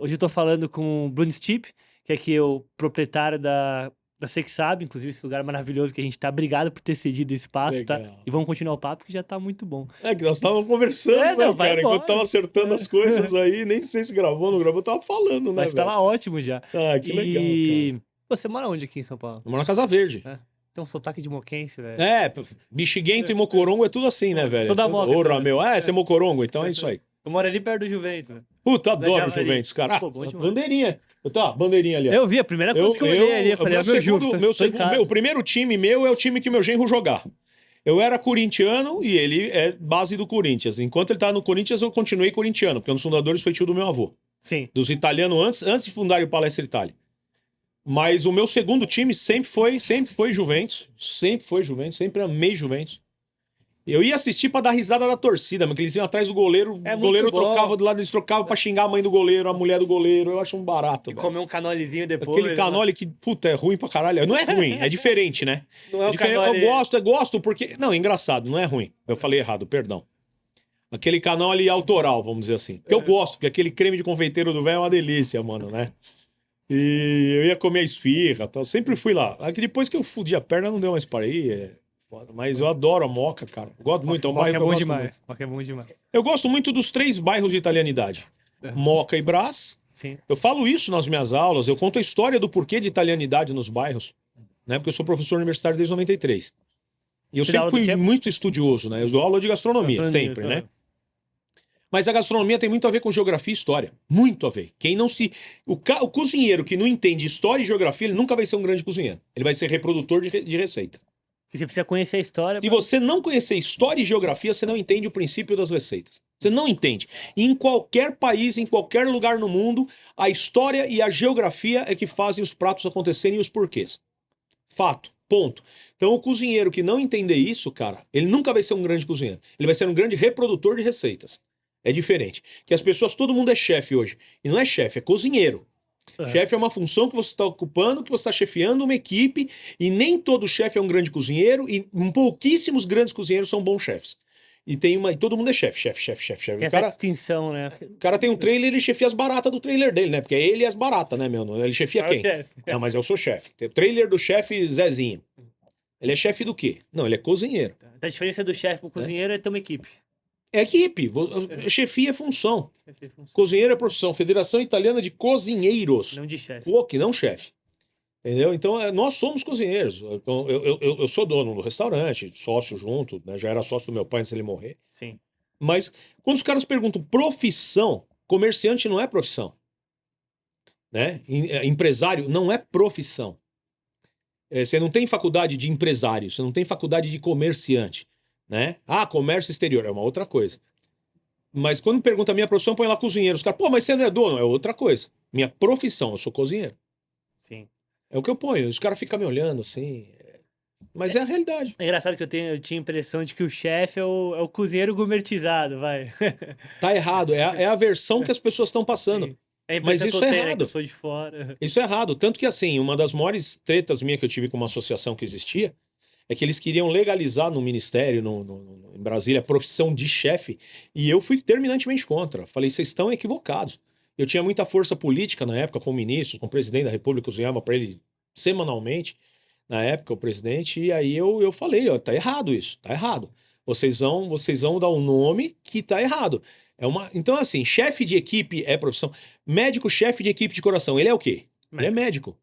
Hoje eu tô falando com o Bruno Stipp, que é aqui é o proprietário da Sexab, inclusive esse lugar maravilhoso que a gente tá. Obrigado por ter cedido esse espaço, tá? Legal. E vamos continuar o papo que já tá muito bom. É que nós estávamos conversando, Não, né, vai cara? Enquanto tava embora. acertando as coisas aí, nem sei se gravou ou não gravou, eu tava falando, né, Mas velho? tava ótimo já. Ah, que legal, cara. E você mora onde aqui em São Paulo? Eu moro na Casa Verde. É. Tem um sotaque de moquense, velho. É, Bexiguento e Mocorongo é tudo assim, né, velho? Sou da Moca Ô, também. Rameu. Ah, você é Mocorongo, então é isso aí. Eu moro ali perto do Juventus, velho. Puta, Na adoro Javari. Juventus, cara. Ah, Pô, bom demais. bandeirinha. Tá, bandeirinha ali, ó. Eu vi, a primeira coisa que eu olhei ali, eu falei, meu ó, meu segundo, Juve, meu tô em segundo, casa. o primeiro time meu é o time que meu genro jogar. Eu era corintiano e ele é base do Corinthians. Enquanto ele tava no Corinthians, eu continuei corintiano, porque um dos fundadores foi tio do meu avô. Sim. Dos italianos antes de fundarem o Palestra Itália. Mas o meu segundo time sempre foi Juventus. Sempre foi Juventus, sempre amei Juventus. Eu ia assistir pra dar risada da torcida, mas que eles iam atrás do goleiro, É o muito goleiro bom. trocava do lado, eles trocavam pra xingar a mãe do goleiro, a mulher do goleiro. Eu acho um barato, E velho. comer um canolezinho depois. Aquele canole que, puta, é ruim pra caralho. Não é ruim, é diferente, né? Não é o diferente. canole... Eu gosto porque... Não, é engraçado, não é ruim. Eu falei errado, perdão. Aquele canole autoral, vamos dizer assim. Porque eu gosto, porque aquele creme de confeiteiro do velho é uma delícia, mano, né? E eu ia comer a esfirra, tal. Sempre fui lá. Aqui depois que eu fudi a perna, não deu mais para ir. É foda. Mas eu adoro a Moca, cara. Gosto muito. É um bairro que eu bom gosto demais. muito. Moca é bom demais. Eu gosto muito dos 3 bairros de italianidade. Moca e Brás. Sim. Eu falo isso nas minhas aulas. Eu conto a história do porquê de italianidade nos bairros. Né? Porque eu sou professor universitário desde 93. E eu Você dá sempre aula do fui quê? muito estudioso, né? Eu dou aula de gastronomia, sempre, né? Mas a gastronomia tem muito a ver com geografia e história. Muito a ver. Quem não se. O cozinheiro que não entende história e geografia, ele nunca vai ser um grande cozinheiro. Ele vai ser reprodutor de receita. Porque você precisa conhecer a história. Se você não conhecer história e geografia, você não entende o princípio das receitas. Você não entende. Em qualquer país, em qualquer lugar no mundo, a história e a geografia é que fazem os pratos acontecerem e os porquês. Fato. Ponto. Então, o cozinheiro que não entender isso, cara, ele nunca vai ser um grande cozinheiro. Ele vai ser um grande reprodutor de receitas. É diferente. Que as pessoas, todo mundo é chefe hoje. E não é chefe, é cozinheiro. Chefe é uma função que você está ocupando, que você está chefiando uma equipe, e nem todo chefe é um grande cozinheiro, e pouquíssimos grandes cozinheiros são bons chefes. E todo mundo é chefe. Tem essa distinção, né? O cara tem um trailer, ele chefia as baratas do trailer dele, né? Porque é ele e as baratas, né, meu? Ele chefia quem? Não, mas eu sou chefe. Tem o trailer do chefe Zezinho. Ele é chefe do quê? Não, ele é cozinheiro. A diferença do chefe pro cozinheiro é ter uma equipe. É equipe. Chefia é função. Cozinheiro é profissão. Federação Italiana de Cozinheiros. Não de chefe. Cook, não chefe. Entendeu? Então, nós somos cozinheiros. Eu sou dono do restaurante, sócio junto, né? Já era sócio do meu pai antes dele morrer. Sim. Mas, quando os caras perguntam profissão, comerciante não é profissão. Né? Empresário não é profissão. Você não tem faculdade de empresário, você não tem faculdade de comerciante. Né? Ah, comércio exterior é uma outra coisa. Mas quando pergunta a minha profissão, põe lá cozinheiro. Os caras, pô, mas você não é dono? É outra coisa. Minha profissão, eu sou cozinheiro. Sim. É o que eu ponho. Os caras ficam me olhando assim. Mas é a realidade. É engraçado que eu tinha a impressão de que o chefe é o cozinheiro gourmetizado, vai. Tá errado. É a versão que as pessoas estão passando. Sim. É Mas isso é errado. Eu sou de fora. Isso é errado. Tanto que, assim, uma das maiores tretas minhas que eu tive com uma associação que existia é que eles queriam legalizar no ministério, em Brasília, a profissão de chefe. E eu fui terminantemente contra. Falei, vocês estão equivocados. Eu tinha muita força política na época, com o ministro, com o presidente da República, eu cozinhava para ele semanalmente, na época, o presidente, e aí eu falei, ó, tá errado isso, tá errado. Vocês vão dar um nome que tá errado. Então, assim, chefe de equipe é profissão. Médico, chefe de equipe de coração, ele é o quê? Ele é médico.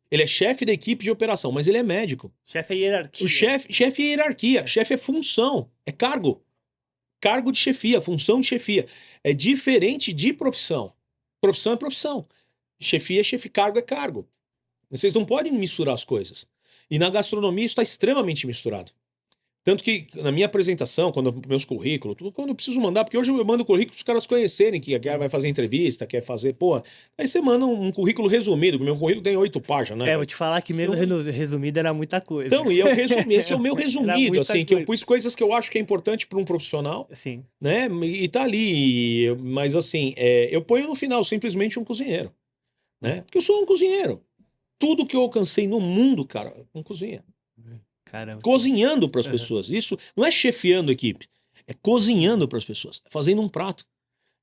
Ele é chefe da equipe de operação, mas ele é médico. Chefe é hierarquia. O chefe é hierarquia, chefe é função, é cargo. Cargo de chefia, função de chefia. É diferente de profissão. Profissão é profissão. Chefia é chefe, cargo é cargo. Vocês não podem misturar as coisas. E na gastronomia isso está extremamente misturado. Tanto que na minha apresentação, meus currículos, tudo quando eu preciso mandar, porque hoje eu mando currículo para os caras conhecerem que vai fazer entrevista, quer fazer, pô. Aí você manda um currículo resumido, meu currículo tem 8 páginas, né? Vou te falar que mesmo resumido era muita coisa. Então, e eu resumi, esse é o meu resumido, assim, que eu pus coisas que eu acho que é importante para um profissional. Sim. Né? E tá ali, mas assim, eu ponho no final simplesmente um cozinheiro, né? Porque eu sou um cozinheiro. Tudo que eu alcancei no mundo, cara, com cozinha. Caramba. Cozinhando para as pessoas. Isso não é chefiando a equipe, é cozinhando para as pessoas, é fazendo um prato.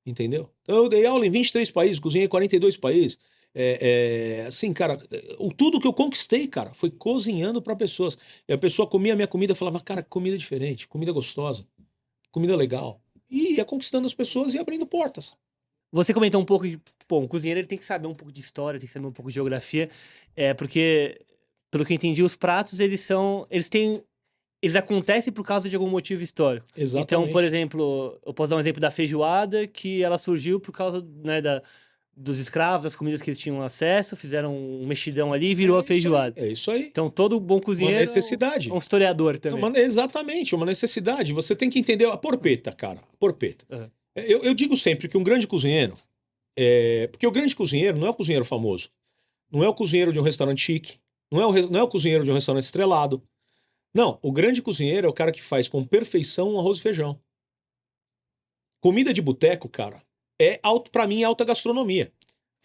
entendeu? Então eu dei aula em 23 países, cozinhei em 42 países. Assim, cara, tudo que eu conquistei, cara, foi cozinhando para pessoas. E a pessoa comia a minha comida e falava, cara, comida diferente, comida gostosa, comida legal. E ia conquistando as pessoas e abrindo portas. Você comentou um pouco de, pô, um cozinheiro ele tem que saber um pouco de história, tem que saber um pouco de geografia, porque, pelo que eu entendi, os pratos, eles acontecem por causa de algum motivo histórico. Então, por Exatamente. exemplo, eu posso dar um exemplo da feijoada, que ela surgiu por causa, né, dos escravos, das comidas que eles tinham acesso, fizeram um mexidão ali e virou a Isso aí, feijoada. é isso aí. Então, todo bom Uma cozinheiro é um necessidade. historiador também. Exatamente, uma necessidade. Você tem que entender a porpeta, cara. A porpeta. Aham. Eu digo sempre que um grande cozinheiro. Porque o grande cozinheiro não é o cozinheiro famoso. Não é o cozinheiro de um restaurante chique. Não é o cozinheiro de um restaurante estrelado. Não, o grande cozinheiro é o cara que faz com perfeição um arroz e feijão. Comida de boteco, cara, para mim, alta gastronomia.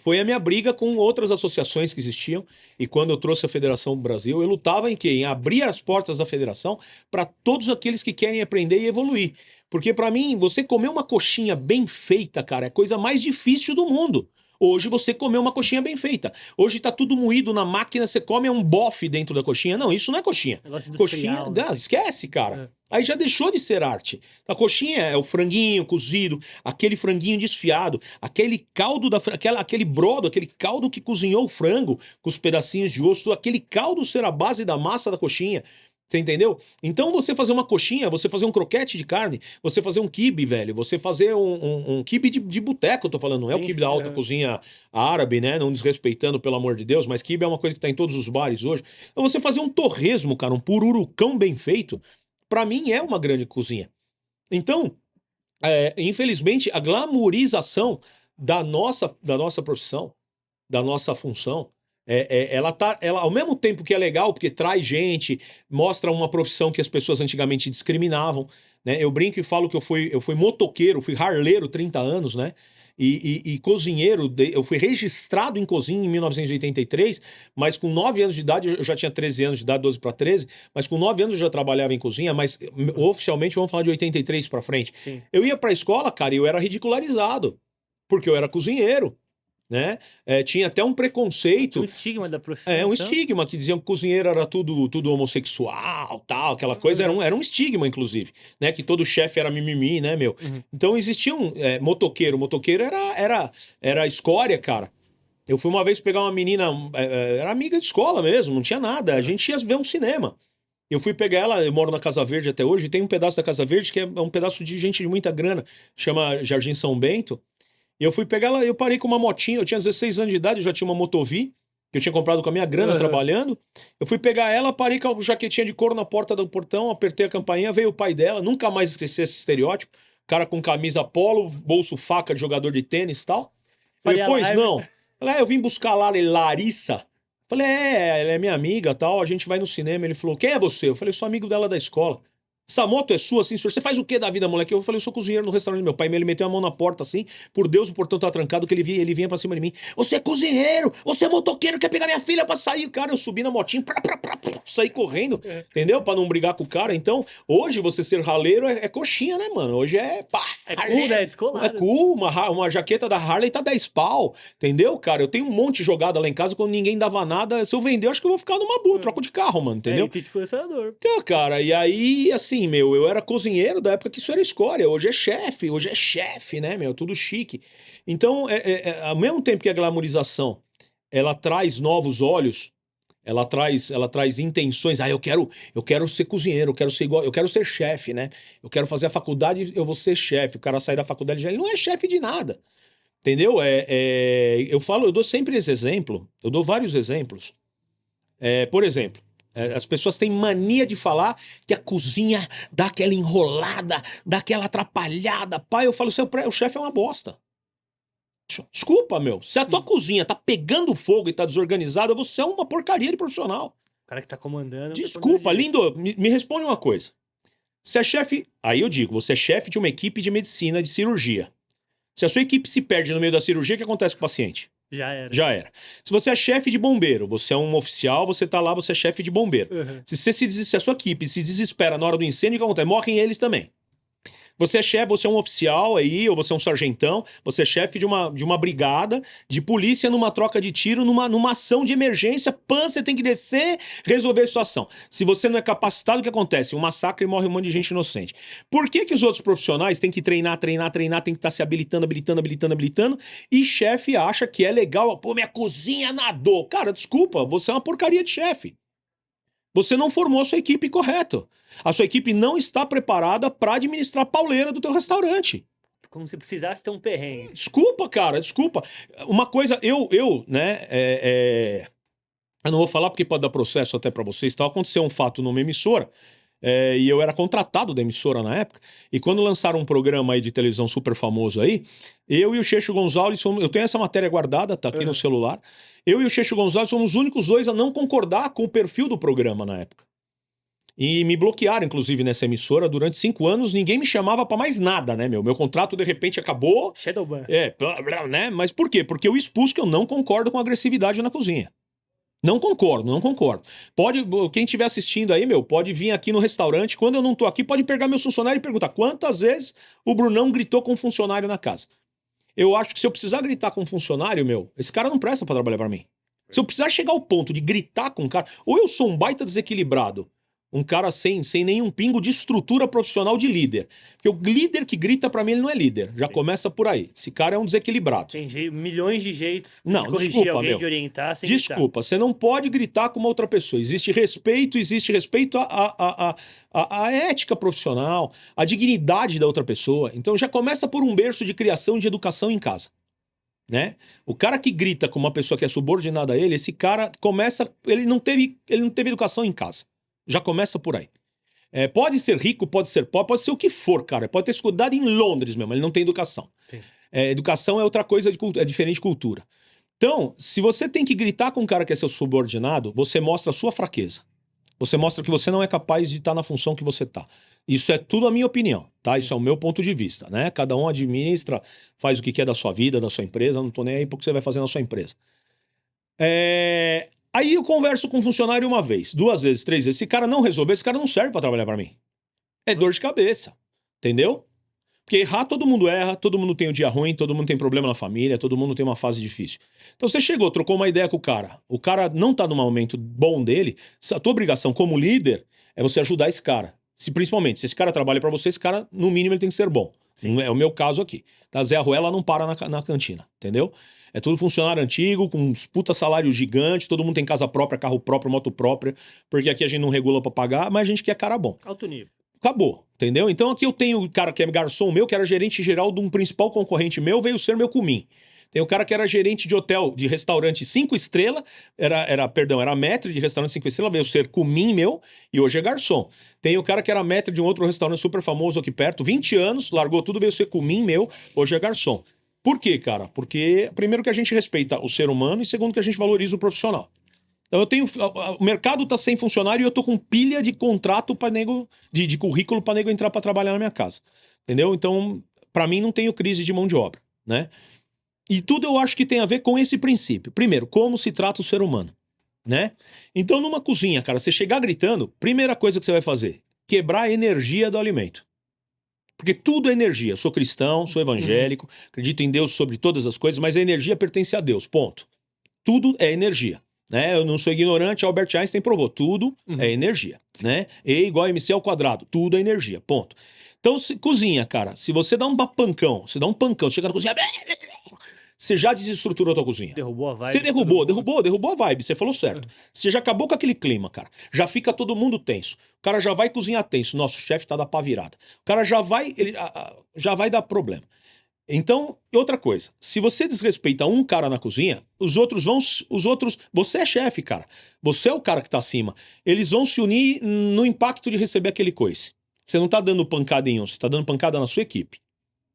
Foi a minha briga com outras associações que existiam, e quando eu trouxe a Federação do Brasil, eu lutava em quê? Em abrir as portas da federação para todos aqueles que querem aprender e evoluir. Porque para mim, você comer uma coxinha bem feita, cara, é a coisa mais difícil do mundo. Hoje você comeu uma coxinha bem feita. Hoje tá tudo moído na máquina, você come um bofe dentro da coxinha. Não, isso não é coxinha. Negócio Coxinha, industrial, né? não, esquece, cara. É. Aí já deixou de ser arte. A coxinha é o franguinho cozido, aquele franguinho desfiado, aquele caldo aquele brodo, aquele caldo que cozinhou o frango com os pedacinhos de osso, aquele caldo ser a base da massa da coxinha. Você entendeu? Então você fazer uma coxinha, você fazer um croquete de carne, você fazer um quibe, velho, você fazer um quibe de boteco, eu tô falando, não é o Sim, quibe sim, da alta aham. cozinha árabe, né? Não desrespeitando, pelo amor de Deus, mas quibe é uma coisa que tá em todos os bares hoje. Então você fazer um torresmo, cara, um pururucão bem feito, pra mim é uma grande cozinha. Então, infelizmente, a glamourização da nossa profissão, da nossa função, ela, ao mesmo tempo que é legal, porque traz gente, mostra uma profissão que as pessoas antigamente discriminavam, né? Eu brinco e falo que eu fui motoqueiro, fui harleiro 30 anos, né? E cozinheiro, eu fui registrado em cozinha em 1983, mas com 9 anos de idade, eu já tinha 13 anos de idade, 12 para 13, mas com 9 anos eu já trabalhava em cozinha, mas oficialmente vamos falar de 83 para frente. Sim. Eu ia pra escola, cara, e eu era ridicularizado, porque eu era cozinheiro, né? Tinha até um Tinha um preconceito, estigma da profissão, um então. estigma que diziam que cozinheiro era tudo homossexual, tal, aquela coisa, era um estigma, inclusive, né? Que todo chefe era mimimi, né, meu? Uhum. Então existia um motoqueiro era escória, cara. Eu fui uma vez pegar uma menina, era amiga de escola mesmo, não tinha nada, a Aham. gente ia ver um cinema. Eu fui pegar ela, eu moro na Casa Verde até hoje, tem um pedaço da Casa Verde que é um pedaço de gente de muita grana, chama Jardim São Bento. E eu fui pegar ela, eu parei com uma motinha, eu tinha 16 anos de idade, eu já tinha uma Motovi, que eu tinha comprado com a minha grana Aham. trabalhando. Eu fui pegar ela, parei com a jaquetinha de couro na porta do portão, apertei a campainha, veio o pai dela, nunca mais esqueci esse estereótipo. Cara com camisa polo, bolso faca de jogador de tênis e tal. Eu, Faria pois live. não. Falei, eu vim buscar lá Larissa. Falei, ela é minha amiga tal, a gente vai no cinema. Ele falou, quem é você? Eu falei, sou amigo dela da escola. Essa moto é sua, assim, senhor? Você faz o que da vida, moleque? Eu falei, eu sou cozinheiro no restaurante do meu pai. Ele meteu a mão na porta, assim. Por Deus, o portão tá trancado, que ele vinha pra cima de mim. Você é cozinheiro! Você é motoqueiro, quer pegar minha filha pra sair? Cara, eu subi na motinha, saí correndo, É. entendeu? Pra não brigar com o cara. Então, hoje, você ser raleiro é coxinha, né, mano? Hoje é, pá, É cool, raleiro. né? É Descolado. cool, uma jaqueta da Harley tá 10 pau, entendeu, cara? Eu tenho um monte jogado lá em casa, quando ninguém dava nada. Se eu vender, eu acho que eu vou ficar numa boa, troco de carro, mano, É, entendeu? item de colecionador. Então, cara, e aí, assim, meu, eu era cozinheiro da época que isso era escória. Hoje é chefe, né, meu? Tudo chique. Então, ao mesmo tempo que a glamorização, ela traz novos olhos, ela traz intenções. Ah, eu quero ser cozinheiro, eu quero ser igual, eu quero ser chefe, né? Eu quero fazer a faculdade, eu vou ser chefe. O cara sai da faculdade e já ele não é chefe de nada. Entendeu? Eu dou sempre esse exemplo, eu dou vários exemplos. Por exemplo, as pessoas têm mania de falar que a cozinha dá aquela enrolada, dá aquela atrapalhada. Pai, eu falo, o chefe é uma bosta. Desculpa, meu. Se a tua cozinha tá pegando fogo e tá desorganizada, você é uma porcaria de profissional. O cara que tá comandando não tá comandando Desculpa, direito. lindo. Me responde uma coisa. Se é chefe. Aí eu digo, você é chefe de uma equipe de medicina, de cirurgia. Se a sua equipe se perde no meio da cirurgia, o que acontece com o paciente? Já era. Já era. Se você é chefe de bombeiro, você é um oficial, você tá lá, você é chefe de bombeiro. Uhum. Se a sua equipe se desespera na hora do incêndio, o que acontece? Morrem eles também. Você é chefe, você é um oficial aí, ou você é um sargentão, você é chefe de uma brigada de polícia numa troca de tiro, numa ação de emergência, você tem que descer, resolver a situação. Se você não é capacitado, o que acontece? Um massacre e morre um monte de gente inocente. Por que os outros profissionais têm que treinar, tem que estar se habilitando, e chefe acha que é legal, pô, minha cozinha nadou. Cara, desculpa, você é uma porcaria de chefe. Você não formou a sua equipe correto. A sua equipe não está preparada para administrar a pauleira do teu restaurante. Como se precisasse ter um perrengue. Desculpa, cara, desculpa. Uma coisa, né, eu não vou falar porque pode dar processo até para vocês, tá? Aconteceu um fato numa emissora, e eu era contratado da emissora na época, e quando lançaram um programa aí de televisão super famoso aí, eu e o Checho Gonzalez, eu tenho essa matéria guardada, tá aqui no celular, eu e o Checho Gonzalez somos os únicos dois a não concordar com o perfil do programa na época. E me bloquearam, inclusive, nessa emissora durante 5 anos, ninguém me chamava pra mais nada, né, meu? Meu contrato, de repente, acabou. Shadowban. Né? Mas por quê? Porque eu expus que eu não concordo com agressividade na cozinha. Não concordo. Quem estiver assistindo aí, meu, pode vir aqui no restaurante. Quando eu não tô aqui, pode pegar meu funcionário e perguntar quantas vezes o Brunão gritou com um funcionário na casa. Eu acho que se eu precisar gritar com um funcionário, meu, esse cara não presta pra trabalhar pra mim. Se eu precisar chegar ao ponto de gritar com um cara, ou eu sou um baita desequilibrado, um cara sem nenhum pingo de estrutura profissional de líder. Porque o líder que grita pra mim, ele não é líder. Já começa por aí. Esse cara é um desequilibrado. Tem milhões de jeitos não, de corrigir desculpa, alguém, meu. de orientar, sem Desculpa, você não pode gritar com uma outra pessoa. Existe respeito à ética profissional, à dignidade da outra pessoa. Então já começa por um berço de criação e de educação em casa. Né? O cara que grita com uma pessoa que é subordinada a ele, esse cara começa... Ele não teve educação em casa. Já começa por aí. Pode ser rico, pode ser pobre, pode ser o que for, cara. Pode ter estudado em Londres mesmo, ele não tem educação. Educação é outra coisa, é diferente de cultura. Então, se você tem que gritar com um cara que é seu subordinado, você mostra a sua fraqueza. Você mostra que você não é capaz de estar na função que você está. Isso é tudo a minha opinião, tá? Isso é o meu ponto de vista, né? Cada um administra, faz o que quer da sua vida, da sua empresa, não tô nem aí pro que você vai fazer na sua empresa. Aí eu converso com um funcionário uma vez, 2 vezes, 3 vezes. Se o cara não resolver, esse cara não serve pra trabalhar pra mim. É dor de cabeça, entendeu? Porque errar, todo mundo erra, todo mundo tem um dia ruim, todo mundo tem problema na família, todo mundo tem uma fase difícil. Então você chegou, trocou uma ideia com o cara não tá num momento bom dele, a tua obrigação como líder é você ajudar esse cara. Principalmente, se esse cara trabalha pra você, esse cara, no mínimo, ele tem que ser bom. Sim. É o meu caso aqui. Tá? Zé Arruela não para na cantina, entendeu? É tudo funcionário antigo, com uns puta salário gigante, todo mundo tem casa própria, carro próprio, moto própria, porque aqui a gente não regula pra pagar, mas a gente quer cara bom. Alto nível. Acabou, entendeu? Então aqui eu tenho o cara que é garçom meu, que era gerente geral de um principal concorrente meu, veio ser meu cumim. Tem o cara que era gerente de hotel, de restaurante 5 estrelas, era maître de restaurante 5 estrelas, veio ser cumim meu, e hoje é garçom. Tem o cara que era maître de um outro restaurante super famoso aqui perto, 20 anos, largou tudo, veio ser cumim meu, hoje é garçom. Por quê, cara? Porque, primeiro, que a gente respeita o ser humano e, segundo, que a gente valoriza o profissional. Então, o mercado tá sem funcionário e eu tô com pilha de contrato para nego, de currículo para nego entrar para trabalhar na minha casa. Entendeu? Então, para mim, não tenho crise de mão de obra, né? E tudo eu acho que tem a ver com esse princípio. Primeiro, como se trata o ser humano, né? Então, numa cozinha, cara, você chegar gritando, primeira coisa que você vai fazer, quebrar a energia do alimento. Porque tudo é energia. Eu sou cristão, sou evangélico, acredito em Deus sobre todas as coisas, mas a energia pertence a Deus, ponto. Tudo é energia, né? Eu não sou ignorante, Albert Einstein provou, tudo é energia, né? E igual a MC ao quadrado, tudo é energia, ponto. Então, cozinha, cara, se você dá um pancão, chega na cozinha, você já desestruturou a tua cozinha. Derrubou a vibe. Você derrubou a vibe, você falou certo. Você já acabou com aquele clima, cara. Já fica todo mundo tenso. O cara já vai cozinhar tenso. Nosso chefe tá da pá virada. O cara já vai dar problema. Então, outra coisa. Se você desrespeita um cara na cozinha, os outros, você é chefe, cara. Você é o cara que tá acima. Eles vão se unir no impacto de receber aquele coice. Você não tá dando pancada em um, você tá dando pancada na sua equipe.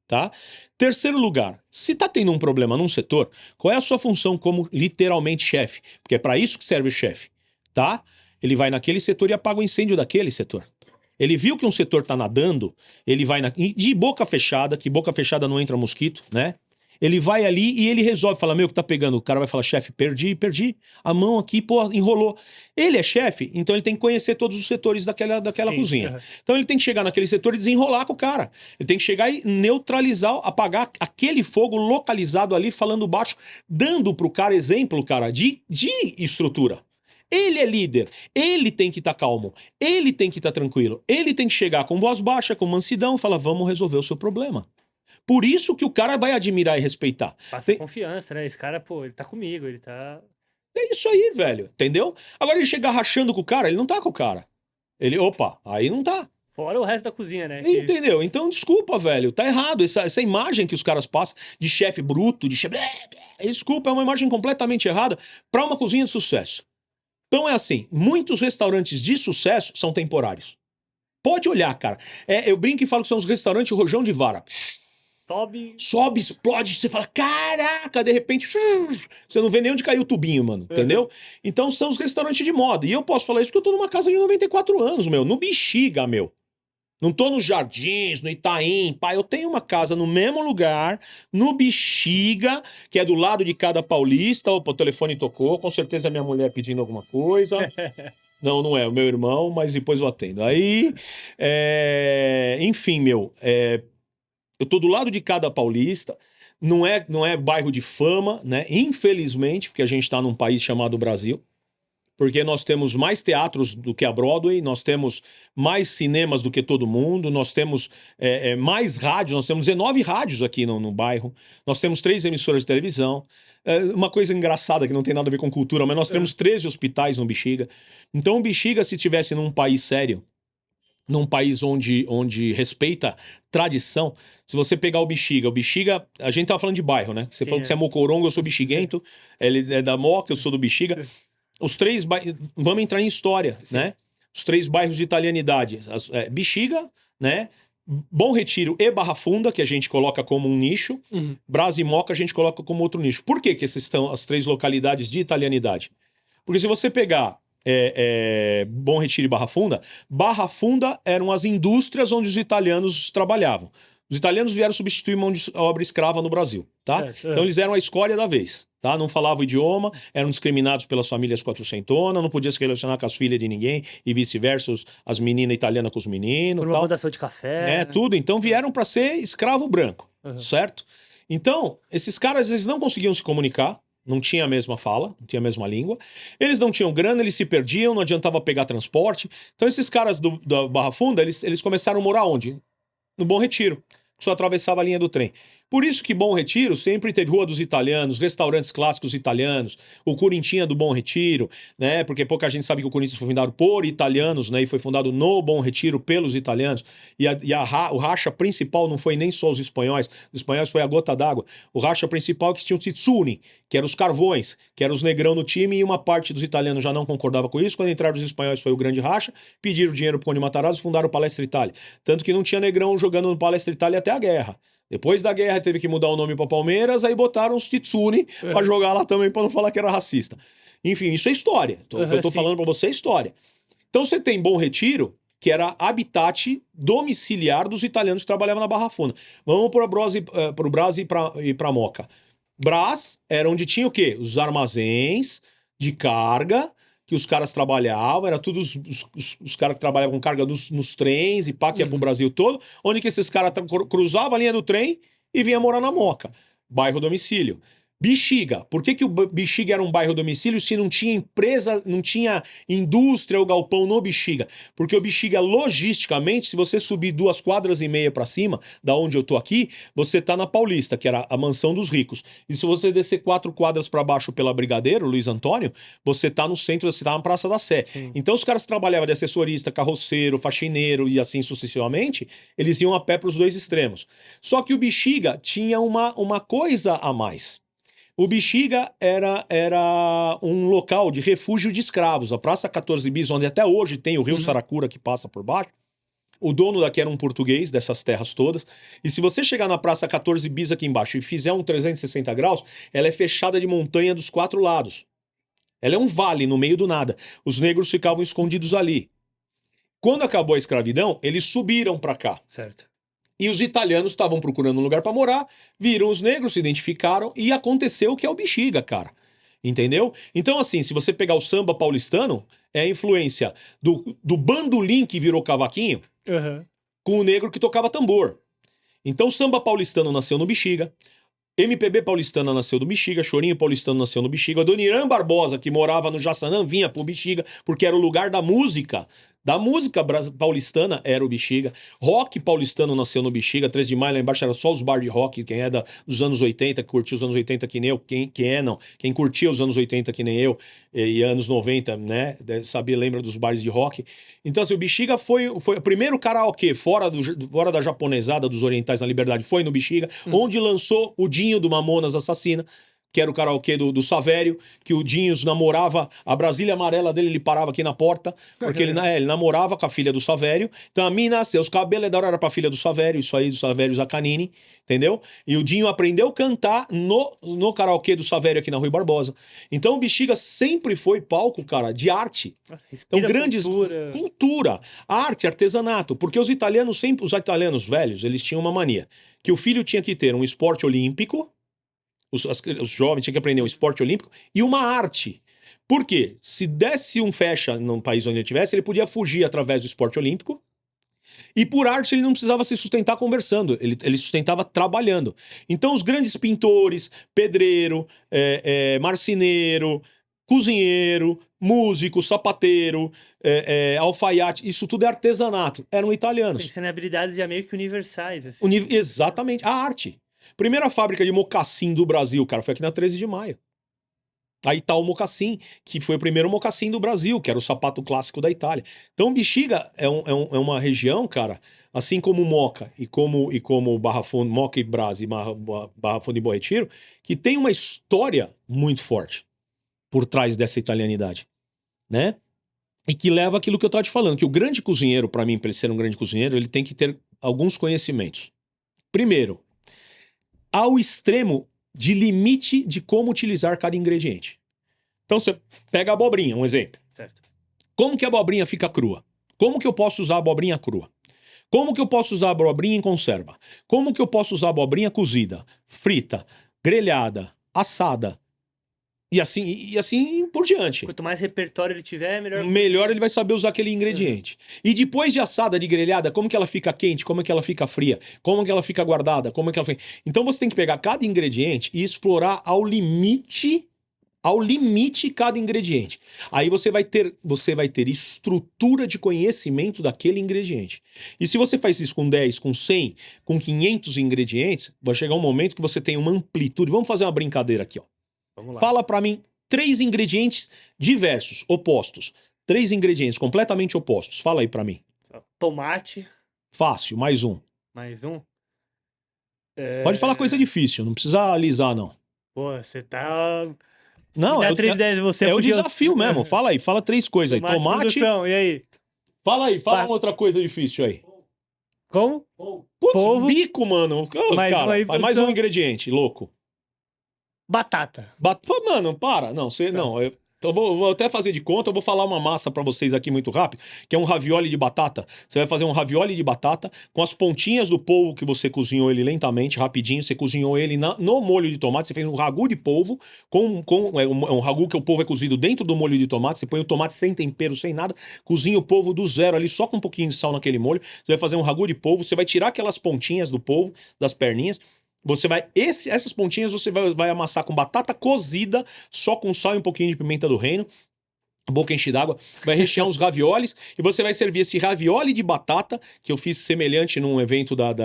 Tá? Terceiro lugar, se tá tendo um problema num setor, qual é a sua função como literalmente chefe? Porque é para isso que serve o chefe, tá? Ele vai naquele setor e apaga o incêndio daquele setor. Ele viu que um setor tá nadando, ele vai de boca fechada, que boca fechada não entra mosquito, né? Ele vai ali e ele resolve, fala, meu, que tá pegando? O cara vai falar, chefe, perdi. A mão aqui, pô, enrolou. Ele é chefe, então ele tem que conhecer todos os setores daquela Sim, cozinha. Então ele tem que chegar naquele setor e desenrolar com o cara. Ele tem que chegar e neutralizar, apagar aquele fogo localizado ali, falando baixo, dando pro cara exemplo, cara, de estrutura. Ele é líder, ele tem que estar calmo, ele tem que estar tranquilo, ele tem que chegar com voz baixa, com mansidão, e falar, vamos resolver o seu problema. Por isso que o cara vai admirar e respeitar. Passa confiança, né? Esse cara, pô, ele tá comigo, ele tá... É isso aí, velho, entendeu? Agora ele chegar rachando com o cara, ele não tá com o cara. Ele, opa, aí não tá. Fora o resto da cozinha, né? Entendeu? Então, desculpa, velho, tá errado. Essa imagem que os caras passam de chefe bruto, de chefe... Desculpa, é uma imagem completamente errada pra uma cozinha de sucesso. Então é assim, muitos restaurantes de sucesso são temporários. Pode olhar, cara. Eu brinco e falo que são os restaurantes rojão de vara. Sobe, explode, você fala, caraca, de repente, você não vê nem onde caiu o tubinho, mano, entendeu? Então são os restaurantes de moda. E eu posso falar isso porque eu tô numa casa de 94 anos, meu, no Bexiga, meu. Não tô nos Jardins, no Itaim, pá, eu tenho uma casa no mesmo lugar, no Bexiga, que é do lado de cada paulista. Opa, o telefone tocou, com certeza é minha mulher pedindo alguma coisa. Não é o meu irmão, mas depois eu atendo. Aí, enfim, meu, eu tô do lado de cada paulista, não é bairro de fama, né? Infelizmente, porque a gente tá num país chamado Brasil. Porque nós temos mais teatros do que a Broadway, nós temos mais cinemas do que todo mundo, nós temos mais rádios, nós temos 19 rádios aqui no bairro, nós temos 3 emissoras de televisão. Uma coisa engraçada que não tem nada a ver com cultura, mas nós temos 13 hospitais no Bexiga. Então o Bexiga, se estivesse num país sério, num país onde respeita tradição, se você pegar o Bexiga, a gente tava falando de bairro, né? Você falou que você é mocorongo, eu sou bexiguento, ele é da Moca, eu sou do Bexiga. Os 3 bairros, vamos entrar em história, sim, né? Os 3 bairros de italianidade, Bexiga, né? Bom Retiro e Barra Funda, que a gente coloca como um nicho, Brás e Moca a gente coloca como outro nicho. Por que esses são as 3 localidades de italianidade? Porque se você pegar Bom Retiro e Barra Funda eram as indústrias onde os italianos trabalhavam. Os italianos vieram substituir mão de obra escrava no Brasil, tá? Então eles eram a escória da vez, tá? Não falavam o idioma, eram discriminados pelas famílias quatrocentonas, não podia se relacionar com as filhas de ninguém e vice-versa, as meninas italianas com os meninos. Por uma plantação de café. Tudo. Então vieram para ser escravo branco, certo? Então, esses caras, eles não conseguiam se comunicar, não tinha a mesma fala, não tinha a mesma língua. Eles não tinham grana, eles se perdiam, não adiantava pegar transporte. Então esses caras da Barra Funda, eles começaram a morar onde? No Bom Retiro. Só atravessava a linha do trem. Por isso que Bom Retiro sempre teve Rua dos Italianos, restaurantes clássicos italianos, o Corintinha do Bom Retiro, né? Porque pouca gente sabe que o Corinthians foi fundado por italianos, né? E foi fundado no Bom Retiro pelos italianos. O racha principal não foi nem só os espanhóis foi a gota d'água. O racha principal é que tinha o Titsuni, que eram os carvões, que eram os negrão no time, e uma parte dos italianos já não concordava com isso. Quando entraram os espanhóis foi o grande racha, pediram dinheiro pro Conde Matarazzo e fundaram o Palestra Itália. Tanto que não tinha negrão jogando no Palestra Itália até a guerra. Depois da guerra teve que mudar o nome para Palmeiras, aí botaram os Titsuni para jogar lá também, para não falar que era racista. Enfim, isso é história. O que eu tô falando para você é história. Então você tem Bom Retiro, que era habitat domiciliar dos italianos que trabalhavam na Barra Funda. Vamos pro Brás e pra Moca. Brás era onde tinha o quê? Os armazéns de carga que os caras trabalhavam, era tudo os caras que trabalhavam com carga nos trens e pá, que ia pro Brasil todo, onde que esses caras cruzavam a linha do trem e vinham morar na Moca, bairro domicílio. Bexiga, por que o Bexiga era um bairro domicílio se não tinha empresa, não tinha indústria ou galpão no Bexiga? Porque o Bexiga, logisticamente, se você subir 2,5 quadras para cima, da onde eu tô aqui, você tá na Paulista, que era a mansão dos ricos. E se você descer 4 quadras para baixo pela Brigadeiro, Luiz Antônio, você tá no centro, você tá na Praça da Sé. Sim. Então os caras trabalhavam de assessorista, carroceiro, faxineiro e assim sucessivamente, eles iam a pé pros 2 extremos. Só que o Bexiga tinha uma coisa a mais. O Bexiga era um local de refúgio de escravos. A Praça 14 Bis, onde até hoje tem o Rio Saracura que passa por baixo, o dono daqui era um português, dessas terras todas. E se você chegar na Praça 14 Bis aqui embaixo e fizer um 360 graus, ela é fechada de montanha dos 4 lados. Ela é um vale no meio do nada. Os negros ficavam escondidos ali. Quando acabou a escravidão, eles subiram para cá. Certo. E os italianos estavam procurando um lugar para morar, viram os negros, se identificaram e aconteceu o que é o Bexiga, cara. Entendeu? Então, assim, se você pegar o samba paulistano, é a influência do bandolim que virou cavaquinho Aham. com o negro que tocava tambor. Então, o samba paulistano nasceu no Bexiga, MPB paulistana nasceu do Bexiga, Chorinho paulistano nasceu no Bexiga, a Dona Irã Barbosa, que morava no Jaçanã, vinha pro Bexiga, porque era o lugar da música. Da música paulistana era o Bexiga. Rock paulistano nasceu no Bexiga. 13 de maio lá embaixo era só os bar de rock. Quem é dos anos 80, que curtiu os anos 80 que nem eu. Quem curtia os anos 80 que nem eu. E anos 90, né? Sabia, lembra dos bares de rock. Então, assim, o Bexiga foi o primeiro karaokê fora da japonesada dos orientais na Liberdade. Foi no Bexiga, onde lançou o Dinho do Mamonas Assassina, que era o karaokê do Savério, que o Dinho namorava, a Brasília amarela dele, ele parava aqui na porta, porque ele namorava com a filha do Savério. Então a mina, seus cabelos era pra filha do Savério, isso aí do Savério Zacanini, entendeu? E o Dinho aprendeu a cantar no karaokê do Savério aqui na Rui Barbosa. Então o Bexiga sempre foi palco, cara, de arte. Nossa, Então respira grandes... Cultura, arte, artesanato. Porque os italianos velhos, eles tinham uma mania, que o filho tinha que ter um esporte olímpico, os jovens tinham que aprender um esporte olímpico e uma arte. Por quê? Se desse um fecha num país onde ele estivesse, ele podia fugir através do esporte olímpico. E por arte ele não precisava se sustentar conversando, ele sustentava trabalhando. Então os grandes pintores, pedreiro, marceneiro, cozinheiro, músico, sapateiro, alfaiate, isso tudo é artesanato. Eram italianos. Pensando em habilidades já meio que universais. Assim. Exatamente, a arte. Primeira fábrica de mocassim do Brasil, cara, foi aqui na 13 de maio. Aí tá o mocassim, que foi o primeiro mocassim do Brasil, que era o sapato clássico da Itália. Então, Bexiga é uma região, cara, assim como Moca e como Barra Funda, Moca e Brás e Barra Funda e Bom Retiro, que tem uma história muito forte por trás dessa italianidade, né? E que leva aquilo que eu tava te falando, que o grande cozinheiro, para mim, para ele ser um grande cozinheiro, ele tem que ter alguns conhecimentos. Primeiro, ao extremo de limite de como utilizar cada ingrediente. Então você pega a abobrinha, um exemplo. Certo. Como que a abobrinha fica crua? Como que eu posso usar a abobrinha crua? Como que eu posso usar a abobrinha em conserva? Como que eu posso usar a abobrinha cozida, frita, grelhada, assada? E assim por diante. Quanto mais repertório ele tiver, melhor. Melhor ele vai saber usar aquele ingrediente. E depois de assada, de grelhada, como que ela fica quente, como que ela fica fria, como que ela fica guardada, como que ela fica... Então você tem que pegar cada ingrediente e explorar ao limite cada ingrediente. Aí você vai ter estrutura de conhecimento daquele ingrediente. E se você faz isso com 10, com 100, com 500 ingredientes, vai chegar um momento que você tem uma amplitude. Vamos fazer uma brincadeira aqui, ó. Vamos lá. Fala pra mim 3 ingredientes diversos, opostos. 3 ingredientes completamente opostos. Fala aí pra mim. Tomate. Fácil, mais um. Mais um. Pode falar coisa difícil, não precisa alisar, não. Pô, você tá... Não, dá 3 ideias de você. é o desafio mesmo. Fala aí, fala 3 coisas aí. Tomate. Produção, e aí? Fala aí, fala uma outra coisa difícil aí. Como? Putz, Polvo. bico, mano. Mais Cara, um aí, faz mais um ingrediente, louco. Batata. Mano, para. Não, você. Tá. Não, eu vou até fazer de conta, eu vou falar uma massa pra vocês aqui muito rápido, que é um ravioli de batata. Você vai fazer um ravioli de batata com as pontinhas do polvo que você cozinhou ele lentamente, rapidinho. Você cozinhou ele no molho de tomate. Você fez um ragu de polvo, um ragu que o polvo é cozido dentro do molho de tomate. Você põe o tomate sem tempero, sem nada. Cozinha o polvo do zero ali, só com um pouquinho de sal naquele molho. Você vai fazer um ragu de polvo. Você vai tirar aquelas pontinhas do polvo, das perninhas. Você vai. Essas pontinhas você vai amassar com batata cozida, só com sal e um pouquinho de pimenta do reino. Boca enche d'água. Vai rechear uns raviolis. E você vai servir esse ravioli de batata, que eu fiz semelhante num evento da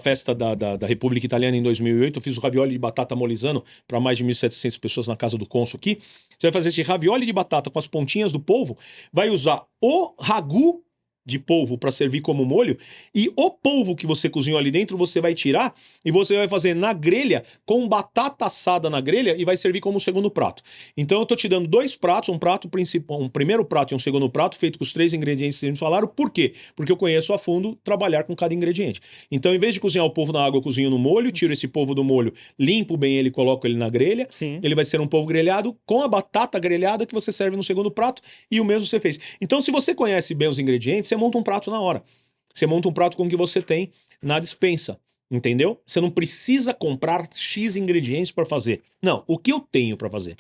festa da República Italiana em 2008. Eu fiz o ravioli de batata molizano para mais de 1.700 pessoas na casa do cônsul aqui. Você vai fazer esse ravioli de batata com as pontinhas do polvo. Vai usar o ragu de polvo para servir como molho, e o polvo que você cozinhou ali dentro você vai tirar e você vai fazer na grelha com batata assada na grelha e vai servir como segundo prato. Então eu tô te dando 2 pratos, um prato principal, um primeiro prato e um segundo prato feito com os 3 ingredientes que vocês me falaram. Por quê? Porque eu conheço a fundo trabalhar com cada ingrediente. Então em vez de cozinhar o polvo na água, eu cozinho no molho, tiro esse polvo do molho, limpo bem ele, coloco ele na grelha. Sim. Ele vai ser um polvo grelhado com a batata grelhada que você serve no segundo prato, e o mesmo você fez. Então se você conhece bem os ingredientes, você monta um prato na hora. Você monta um prato com o que você tem na despensa. Entendeu? Você não precisa comprar X ingredientes para fazer. Não, o que eu tenho para fazer?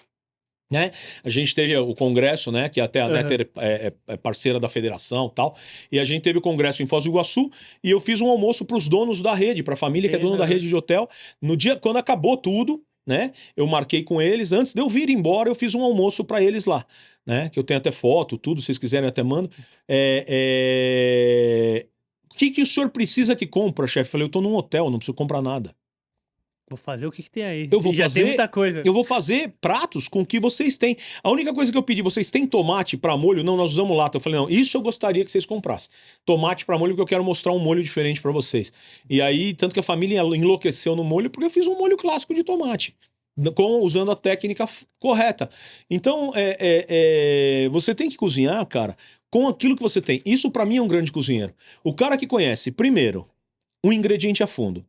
Né? A gente teve o congresso, né? Que até a Netter é parceira da federação e tal. E a gente teve o congresso em Foz do Iguaçu e eu fiz um almoço para os donos da rede, para a família que é dona da rede de hotel. No dia, quando acabou tudo, né? Eu marquei com eles. Antes de eu vir embora, eu fiz um almoço para eles lá. Né? Que eu tenho até foto, tudo. Se vocês quiserem, eu até mando. O que o senhor precisa que compra, chefe? Eu falei, eu tô num hotel, não preciso comprar nada. Vou fazer o que tem aí. Já tem muita coisa. Eu vou fazer pratos com o que vocês têm. A única coisa que eu pedi, vocês têm tomate para molho? Não, nós usamos lata. Eu falei, não, isso eu gostaria que vocês comprassem. Tomate para molho, porque eu quero mostrar um molho diferente para vocês. E aí, tanto que a família enlouqueceu no molho, porque eu fiz um molho clássico de tomate. Usando a técnica correta. Então, você tem que cozinhar, cara, com aquilo que você tem. Isso para mim é um grande cozinheiro. O cara que conhece, primeiro, um ingrediente a fundo.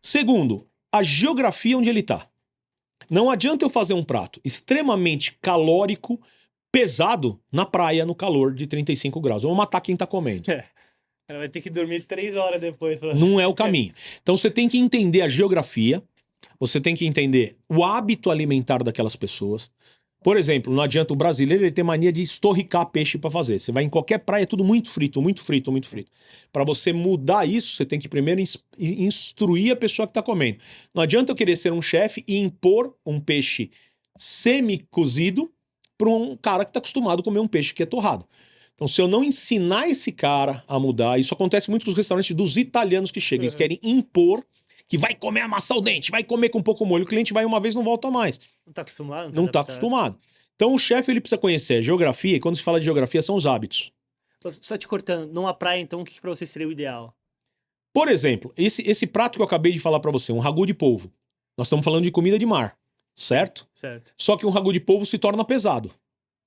Segundo, a geografia onde ele tá. Não adianta eu fazer um prato extremamente calórico, pesado, na praia, no calor de 35 graus. Eu vou matar quem tá comendo. Ela vai ter que dormir 3 horas depois. Não é o caminho. Então você tem que entender a geografia, você tem que entender o hábito alimentar daquelas pessoas. Por exemplo, não adianta o brasileiro ele ter mania de estorricar peixe para fazer. Você vai em qualquer praia, é tudo muito frito, muito frito, muito frito. Para você mudar isso, você tem que primeiro instruir a pessoa que está comendo. Não adianta eu querer ser um chefe e impor um peixe semi-cozido para um cara que está acostumado a comer um peixe que é torrado. Então, se eu não ensinar esse cara a mudar, isso acontece muito com os restaurantes dos italianos que chegam, eles querem impor que vai comer amassar o dente, vai comer com pouco molho. O cliente vai uma vez e não volta mais. Não tá acostumado? Não tá acostumado. Então o chefe ele precisa conhecer a geografia, e quando se fala de geografia são os hábitos. Só te cortando, numa praia então, o que pra você seria o ideal? Por exemplo, esse prato que eu acabei de falar pra você, um ragu de polvo. Nós estamos falando de comida de mar, certo? Certo. Só que um ragu de polvo se torna pesado.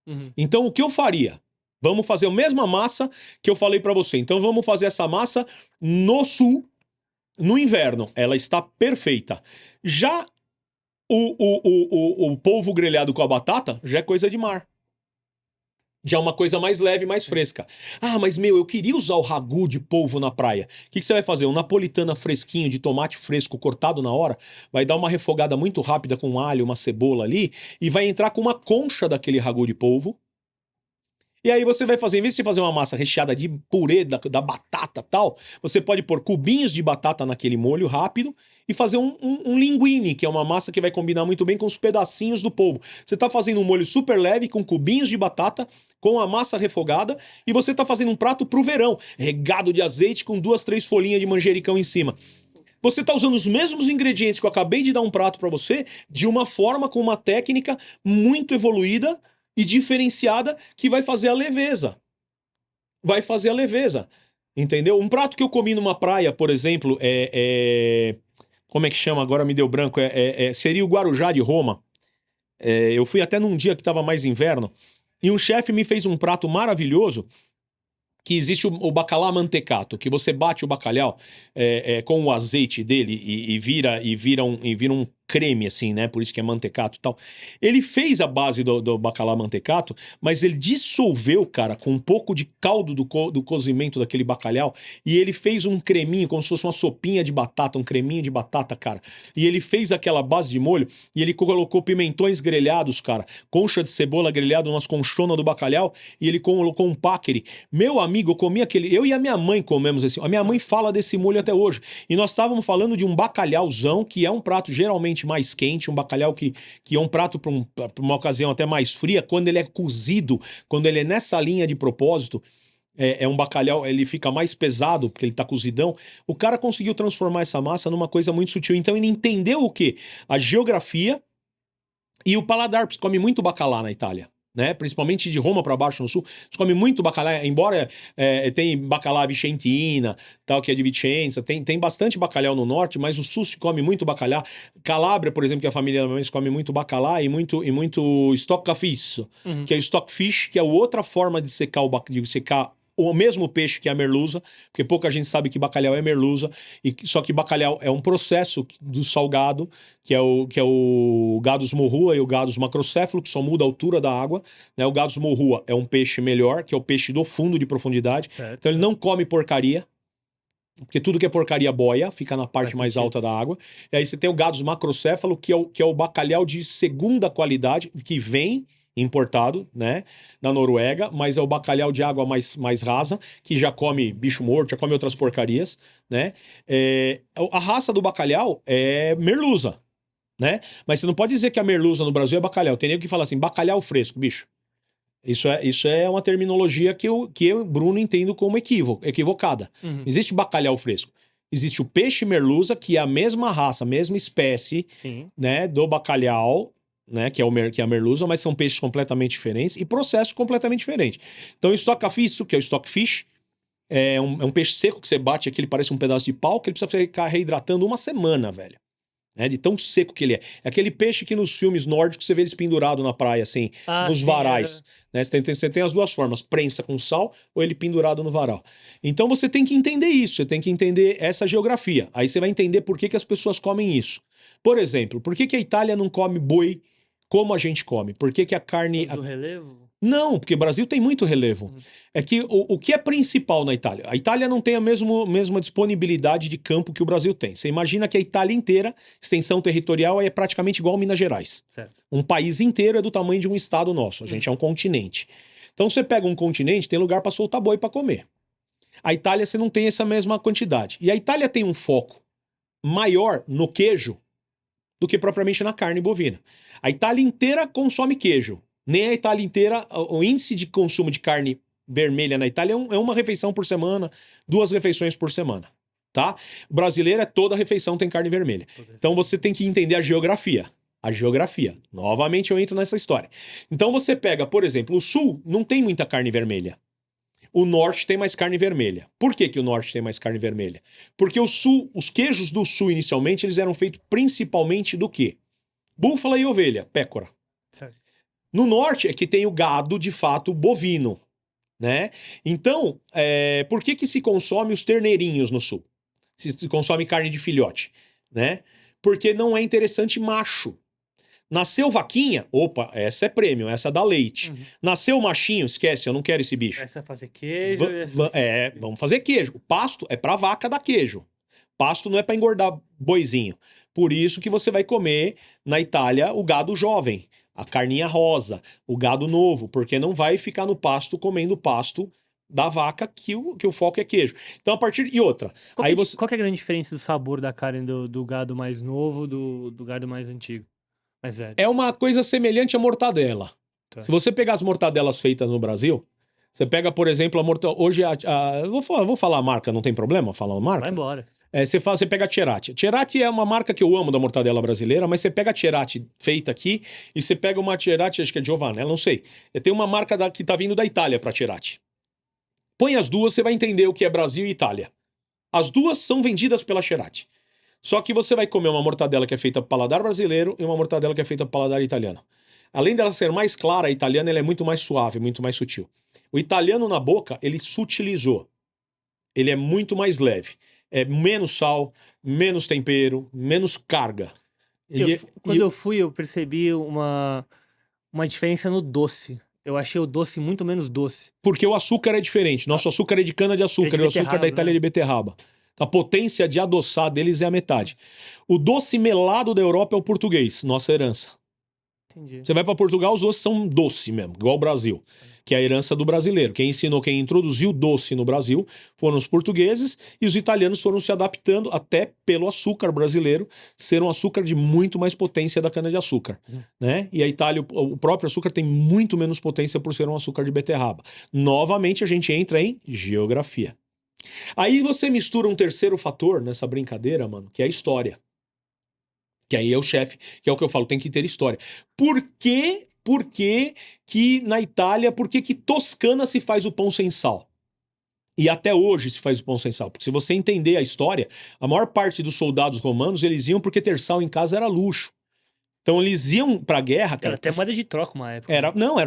Uhum. Então o que eu faria? Vamos fazer a mesma massa que eu falei pra você. Então vamos fazer essa massa no sul, no inverno. Ela está perfeita. Já o polvo grelhado com a batata já é coisa de mar. Já é uma coisa mais leve, mais fresca. Ah, mas eu queria usar o ragu de polvo na praia. O que você vai fazer? Um napolitana fresquinho de tomate fresco cortado na hora, vai dar uma refogada muito rápida com um alho, uma cebola ali, e vai entrar com uma concha daquele ragu de polvo. E aí você vai fazer, em vez de fazer uma massa recheada de purê da batata e tal, você pode pôr cubinhos de batata naquele molho rápido e fazer um linguine, que é uma massa que vai combinar muito bem com os pedacinhos do polvo. Você tá fazendo um molho super leve com cubinhos de batata, com a massa refogada, e você tá fazendo um prato pro verão, regado de azeite com 2, 3 folhinhas de manjericão em cima. Você tá usando os mesmos ingredientes que eu acabei de dar um prato para você, de uma forma, com uma técnica muito evoluída e diferenciada que vai fazer a leveza. Vai fazer a leveza. Entendeu? Um prato que eu comi numa praia, por exemplo, como é que chama? Agora me deu branco. Seria o Guarujá de Roma. Eu fui até num dia que estava mais inverno. E um chefe me fez um prato maravilhoso, que existe o bacalhau mantecato, que você bate o bacalhau com o azeite dele e vira um creme, assim, né? Por isso que é mantecato e tal. Ele fez a base do bacalhau mantecato, mas ele dissolveu, cara, com um pouco de caldo do cozimento daquele bacalhau, e ele fez um creminho, como se fosse uma sopinha de batata, um creminho de batata, cara. E ele fez aquela base de molho, e ele colocou pimentões grelhados, cara, concha de cebola grelhada, umas conchonas do bacalhau, e ele colocou um páquere. Meu amigo, eu comi aquele... Eu e a minha mãe comemos esse... A minha mãe fala desse molho até hoje. E nós estávamos falando de um bacalhauzão, que é um prato geralmente mais quente, um bacalhau que é um prato para uma ocasião até mais fria, quando ele é cozido, quando ele é nessa linha de propósito, é um bacalhau, ele fica mais pesado, porque ele tá cozidão. O cara conseguiu transformar essa massa numa coisa muito sutil. Então ele entendeu o quê? A geografia e o paladar, porque come muito bacalhau na Itália. Né? Principalmente de Roma para baixo no sul, se come muito bacalhau, embora tem bacalhau vicentina, tal, que é de Vicenza, tem bastante bacalhau no norte, mas o sul se come muito bacalhau. Calábria, por exemplo, que a família da minha mãe se come muito bacalhau e muito stockfish, que é stockfish, que é outra forma de secar o mesmo peixe que é a merluza, porque pouca gente sabe que bacalhau é merluza, só que bacalhau é um processo do salgado, que é o Gadus morrua e o Gadus macrocéfalo, que só muda a altura da água, né? O Gadus morrua é um peixe melhor, que é o peixe do fundo de profundidade, certo. Então ele não come porcaria, porque tudo que é porcaria boia, fica na parte Faz mais sentido. alta da água. E aí você tem o gados macrocéfalo, que é o bacalhau de segunda qualidade, que vem importado, né, da Noruega, mas é o bacalhau de água mais rasa, que já come bicho morto, já come outras porcarias, né? A raça do bacalhau é merluza, né? Mas você não pode dizer que a merluza no Brasil é bacalhau. Tem nego que fala assim, bacalhau fresco, bicho. Isso é uma terminologia que eu, Bruno, entendo como equivocada. Uhum. Não existe bacalhau fresco. Existe o peixe merluza, que é a mesma raça, a mesma espécie, Sim. né, do bacalhau, né, que é a merluza, mas são peixes completamente diferentes e processos completamente diferentes. Então, o stockfish, que é o stockfish, é um peixe seco que você bate aqui, ele parece um pedaço de pau, que ele precisa ficar reidratando uma semana, velho. Né, de tão seco que ele é. É aquele peixe que nos filmes nórdicos você vê eles pendurado na praia, assim, Ah, nos sim, varais. Né? Você tem as duas formas, prensa com sal ou ele pendurado no varal. Então você tem que entender isso, você tem que entender essa geografia. Aí você vai entender por que as pessoas comem isso. Por exemplo, por que a Itália não come boi como a gente come? Por que a carne... do relevo? Não, porque o Brasil tem muito relevo. Uhum. É que o que é principal na Itália? A Itália não tem a mesma disponibilidade de campo que o Brasil tem. Você imagina que a Itália inteira, extensão territorial, é praticamente igual a Minas Gerais. Certo. Um país inteiro é do tamanho de um estado nosso. A gente é um continente. Então você pega um continente, tem lugar para soltar boi para comer. A Itália você não tem essa mesma quantidade. E a Itália tem um foco maior no queijo do que propriamente na carne bovina. A Itália inteira consome queijo. Nem a Itália inteira, o índice de consumo de carne vermelha na Itália é uma refeição por semana, 2 refeições por semana, tá? O brasileiro toda refeição tem carne vermelha. Então você tem que entender a geografia. A geografia. Novamente eu entro nessa história. Então você pega, por exemplo, o sul não tem muita carne vermelha. O norte tem mais carne vermelha. Por que o norte tem mais carne vermelha? Porque o sul, os queijos do sul inicialmente, eles eram feitos principalmente do quê? Búfala e ovelha, pécora. Certo. No norte é que tem o gado, de fato, bovino, né? Então, por que se consome os terneirinhos no sul? Se consome carne de filhote, né? Porque não é interessante macho. Nasceu vaquinha, opa, essa é prêmio, essa dá leite. Uhum. Nasceu machinho, esquece, eu não quero esse bicho. Essa é fazer queijo. Vamos fazer queijo. O pasto é pra vaca dar queijo. Pasto não é pra engordar boizinho. Por isso que você vai comer na Itália o gado jovem, a carninha rosa, o gado novo, porque não vai ficar no pasto comendo pasto da vaca que o foco é queijo. Então a partir e outra. Qual que é a grande diferença do sabor da carne do gado mais novo do gado mais antigo? Mais velho. É uma coisa semelhante à mortadela. Tá. Se você pegar as mortadelas feitas no Brasil, você pega, por exemplo, a mortadela. Hoje, eu vou falar a marca, não tem problema falar a marca? Vai embora. Você pega a Cerati. Cerati é uma marca que eu amo da mortadela brasileira, mas você pega a Cerati feita aqui e você pega uma Cerati, acho que é Giovanella, não sei. Tem uma marca que tá vindo da Itália pra Cerati. Põe as duas, você vai entender o que é Brasil e Itália. As duas são vendidas pela Cerati. Só que você vai comer uma mortadela que é feita para paladar brasileiro e uma mortadela que é feita para paladar italiano. Além dela ser mais clara, a italiana ela é muito mais suave, muito mais sutil. O italiano na boca, ele sutilizou. Ele é muito mais leve. É menos sal, menos tempero, menos carga. Quando eu fui, eu percebi uma diferença no doce. Eu achei o doce muito menos doce. Porque o açúcar é diferente. Nosso açúcar é de cana-de-açúcar, É de e o açúcar da Itália é de beterraba. A potência de adoçar deles é a metade. O doce melado da Europa é o português, nossa herança. Entendi. Você vai para Portugal, os doces são doce mesmo, igual o Brasil, que é a herança do brasileiro. Quem introduziu doce no Brasil foram os portugueses e os italianos foram se adaptando até pelo açúcar brasileiro ser um açúcar de muito mais potência da cana-de-açúcar, né? E a Itália, o próprio açúcar tem muito menos potência por ser um açúcar de beterraba. Novamente a gente entra em geografia. Aí você mistura um terceiro fator nessa brincadeira, mano, que é a história. Que aí é o chefe, que é o que eu falo, tem que ter história. Por que na Itália, por que Toscana se faz o pão sem sal? E até hoje se faz o pão sem sal. Porque se você entender a história, a maior parte dos soldados romanos, eles iam porque ter sal em casa era luxo. Então eles iam pra guerra, cara. Era até moeda de troca uma época.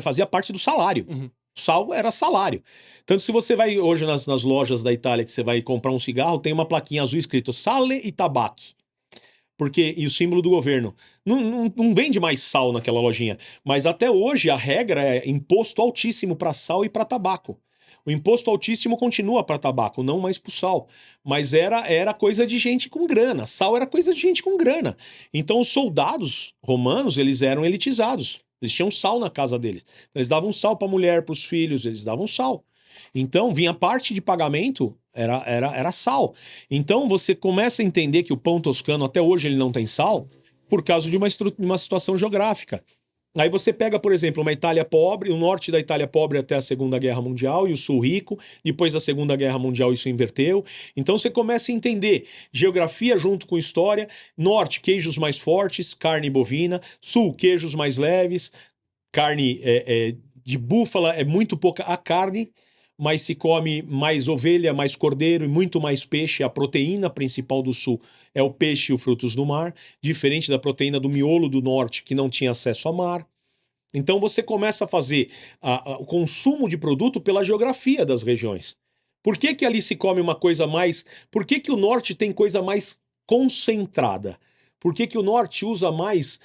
Fazia parte do salário. Uhum. Sal era salário. Tanto se você vai hoje nas lojas da Itália que você vai comprar um cigarro, tem uma plaquinha azul escrito Sale e Tabacchi. E o símbolo do governo. Não vende mais sal naquela lojinha. Mas até hoje a regra é imposto altíssimo para sal e para tabaco. O imposto altíssimo continua para tabaco, não mais para o sal. Mas era coisa de gente com grana. Sal era coisa de gente com grana. Então os soldados romanos, eles eram elitizados. Eles tinham sal na casa deles. Eles davam sal para a mulher, para os filhos, eles davam sal. Então vinha parte de pagamento, era sal. Então você começa a entender que o pão toscano até hoje ele não tem sal por causa de uma situação geográfica. Aí você pega, por exemplo, uma Itália pobre, o norte da Itália pobre até a Segunda Guerra Mundial e o sul rico, depois da Segunda Guerra Mundial isso inverteu. Então você começa a entender geografia junto com história, norte, queijos mais fortes, carne bovina, sul, queijos mais leves, carne de búfala é muito pouca a carne, mas se come mais ovelha, mais cordeiro e muito mais peixe. A proteína principal do sul é o peixe e os frutos do mar, diferente da proteína do miolo do norte, que não tinha acesso a mar. Então você começa a fazer o consumo de produto pela geografia das regiões. Por que que ali se come uma coisa mais... Por que que o norte tem coisa mais concentrada? Por que que o norte usa mais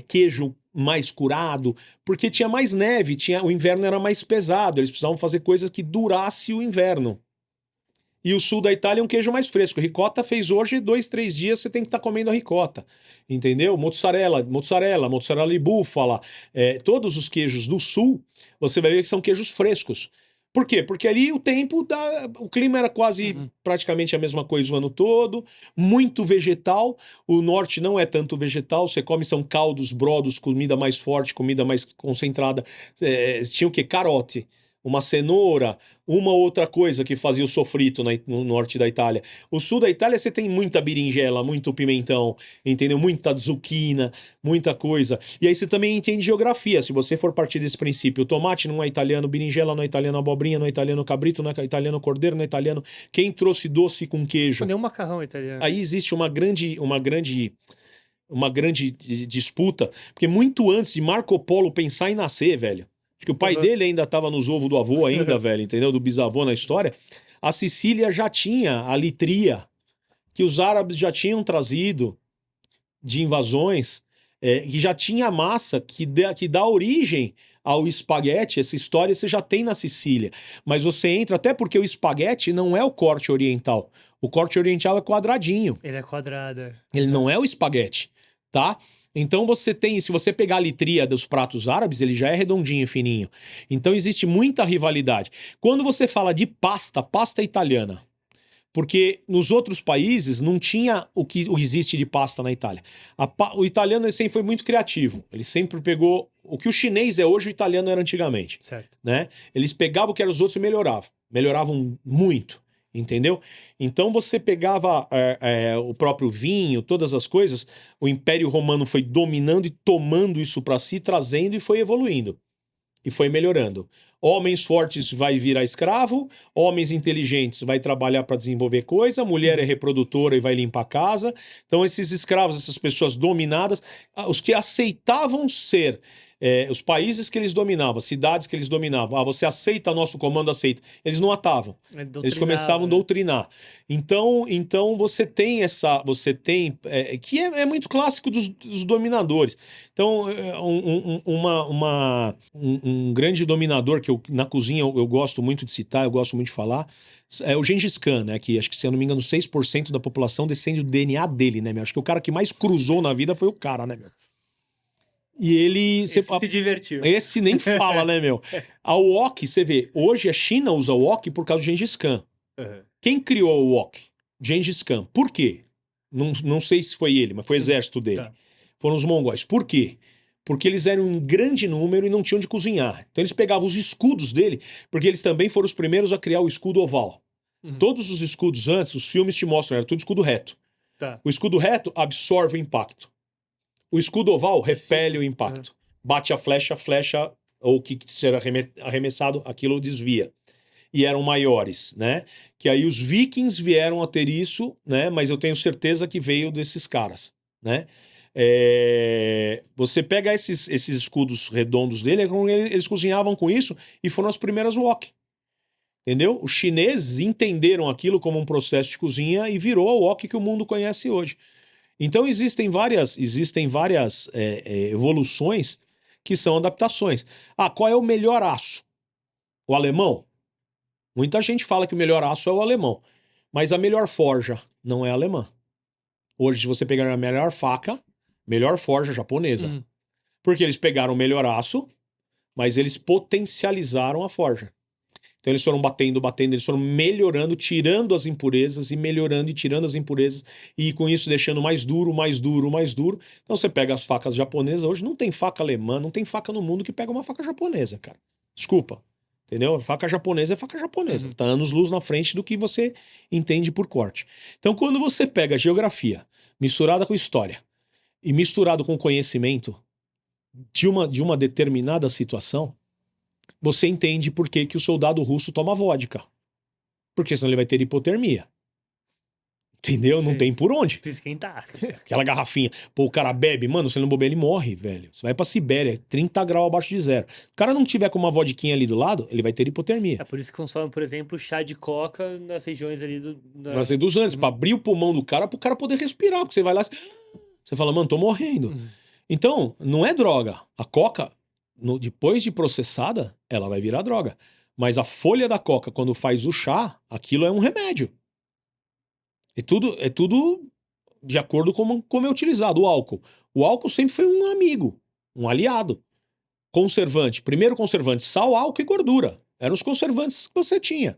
queijo mais curado? Porque tinha mais neve, o inverno era mais pesado, eles precisavam fazer coisas que durasse o inverno. E o sul da Itália é um queijo mais fresco. Ricota fez hoje 2, 3 dias, você tem que estar comendo a ricota. Entendeu? Mozzarella de búfala. Todos os queijos do sul, você vai ver que são queijos frescos. Por quê? Porque ali o clima era quase praticamente a mesma coisa o ano todo, muito vegetal. O norte não é tanto vegetal, você come são caldos, brodos, comida mais forte, comida mais concentrada. Tinha o quê? Carote, uma cenoura, uma outra coisa que fazia o sofrito no norte da Itália. O sul da Itália você tem muita berinjela, muito pimentão, entendeu? Muita zucchina, muita coisa. E aí você também entende geografia. Se você for partir desse princípio, o tomate não é italiano, berinjela não é italiano, abobrinha não é italiano, cabrito não é italiano, cordeiro não é italiano. Quem trouxe doce com queijo? Nem um macarrão italiano. Aí existe uma grande disputa, porque muito antes de Marco Polo pensar em nascer, velho, acho que o pai dele ainda estava nos ovos do avô ainda, velho, entendeu? Do bisavô na história. A Sicília já tinha a litria, que os árabes já tinham trazido de invasões, que já tinha a massa que dá origem ao espaguete. Essa história você já tem na Sicília. Mas você entra, até porque o espaguete não é o corte oriental. O corte oriental é quadradinho. Ele é quadrado. Ele não é o espaguete, tá? Então você tem, se você pegar a litria dos pratos árabes, ele já é redondinho e fininho. Então existe muita rivalidade. Quando você fala de pasta italiana, porque nos outros países não tinha o que existe de pasta na Itália. O italiano ele sempre foi muito criativo. Ele sempre pegou o que o chinês é hoje, o italiano era antigamente. Certo. Né? Eles pegavam o que eram os outros e melhoravam. Melhoravam muito. Entendeu? Então você pegava o próprio vinho, todas as coisas, o Império Romano foi dominando e tomando isso para si, trazendo e foi evoluindo. E foi melhorando. Homens fortes vai virar escravo, homens inteligentes vai trabalhar para desenvolver coisa, mulher é reprodutora e vai limpar a casa. Então esses escravos, essas pessoas dominadas, os que aceitavam ser... os países que eles dominavam, as cidades que eles dominavam, você aceita nosso comando, aceita. Eles não atavam. Eles começavam a doutrinar. Então você tem que é muito clássico dos dominadores. Então, um grande dominador que na cozinha eu gosto muito de citar, eu gosto muito de falar, é o Gengis Khan, né? Que acho que, se eu não me engano, 6% da população descende do DNA dele, né, meu? Acho que o cara que mais cruzou na vida foi o cara, né, meu? E ele... Se divertiu. Esse nem fala, né, meu? A wok, você vê, hoje a China usa o wok por causa do Gengis Khan. Quem criou o wok? Gengis Khan. Por quê? Não sei se foi ele, mas foi o exército dele. Tá. Foram os mongóis. Por quê? Porque eles eram em grande número e não tinham de cozinhar. Então eles pegavam os escudos dele, porque eles também foram os primeiros a criar o escudo oval. Todos os escudos antes, os filmes te mostram, era tudo escudo reto. Tá. O escudo reto absorve o impacto. O escudo oval repele o impacto. Bate a flecha, ou o que será arremessado, aquilo desvia. E eram maiores, né? Que aí os vikings vieram a ter isso, né? Mas eu tenho certeza que veio desses caras, né? Você pega esses escudos redondos dele, eles cozinhavam com isso e foram as primeiras wok. Entendeu? Os chineses entenderam aquilo como um processo de cozinha e virou a wok que o mundo conhece hoje. Então existem várias evoluções que são adaptações. Qual é o melhor aço? O alemão? Muita gente fala que o melhor aço é o alemão. Mas a melhor forja não é alemã. Hoje, se você pegar a melhor forja japonesa. Uhum. Porque eles pegaram o melhor aço, mas eles potencializaram a forja. Então eles foram batendo, eles foram melhorando, tirando as impurezas e melhorando e tirando as impurezas e com isso deixando mais duro, mais duro, mais duro. Então você pega as facas japonesas, hoje não tem faca alemã, não tem faca no mundo que pega uma faca japonesa, cara. Desculpa. Entendeu? Faca japonesa é faca japonesa. Tá anos-luz na frente do que você entende por corte. Então quando você pega geografia misturada com história e misturado com conhecimento de uma determinada situação, você entende por que que o soldado russo toma vodka. Porque senão ele vai ter hipotermia. Entendeu? Não Sim. tem por onde. Precisa esquentar. Aquela garrafinha. Pô, o cara bebe, mano, se ele não beber, ele morre, velho. Você vai pra Sibéria, 30 graus abaixo de zero. O cara não tiver com uma vodquinha ali do lado, ele vai ter hipotermia. É por isso que consomem, por exemplo, chá de coca nas regiões ali Nas reduzantes, pra abrir o pulmão do cara, pro cara poder respirar. Porque você vai lá, você fala, mano, tô morrendo. Então, não é droga. A coca, depois de processada, ela vai virar droga. Mas a folha da coca, quando faz o chá, aquilo é um remédio. É tudo de acordo com como é utilizado. O álcool. O álcool sempre foi um amigo, um aliado. Conservante. Primeiro conservante, sal, álcool e gordura. Eram os conservantes que você tinha.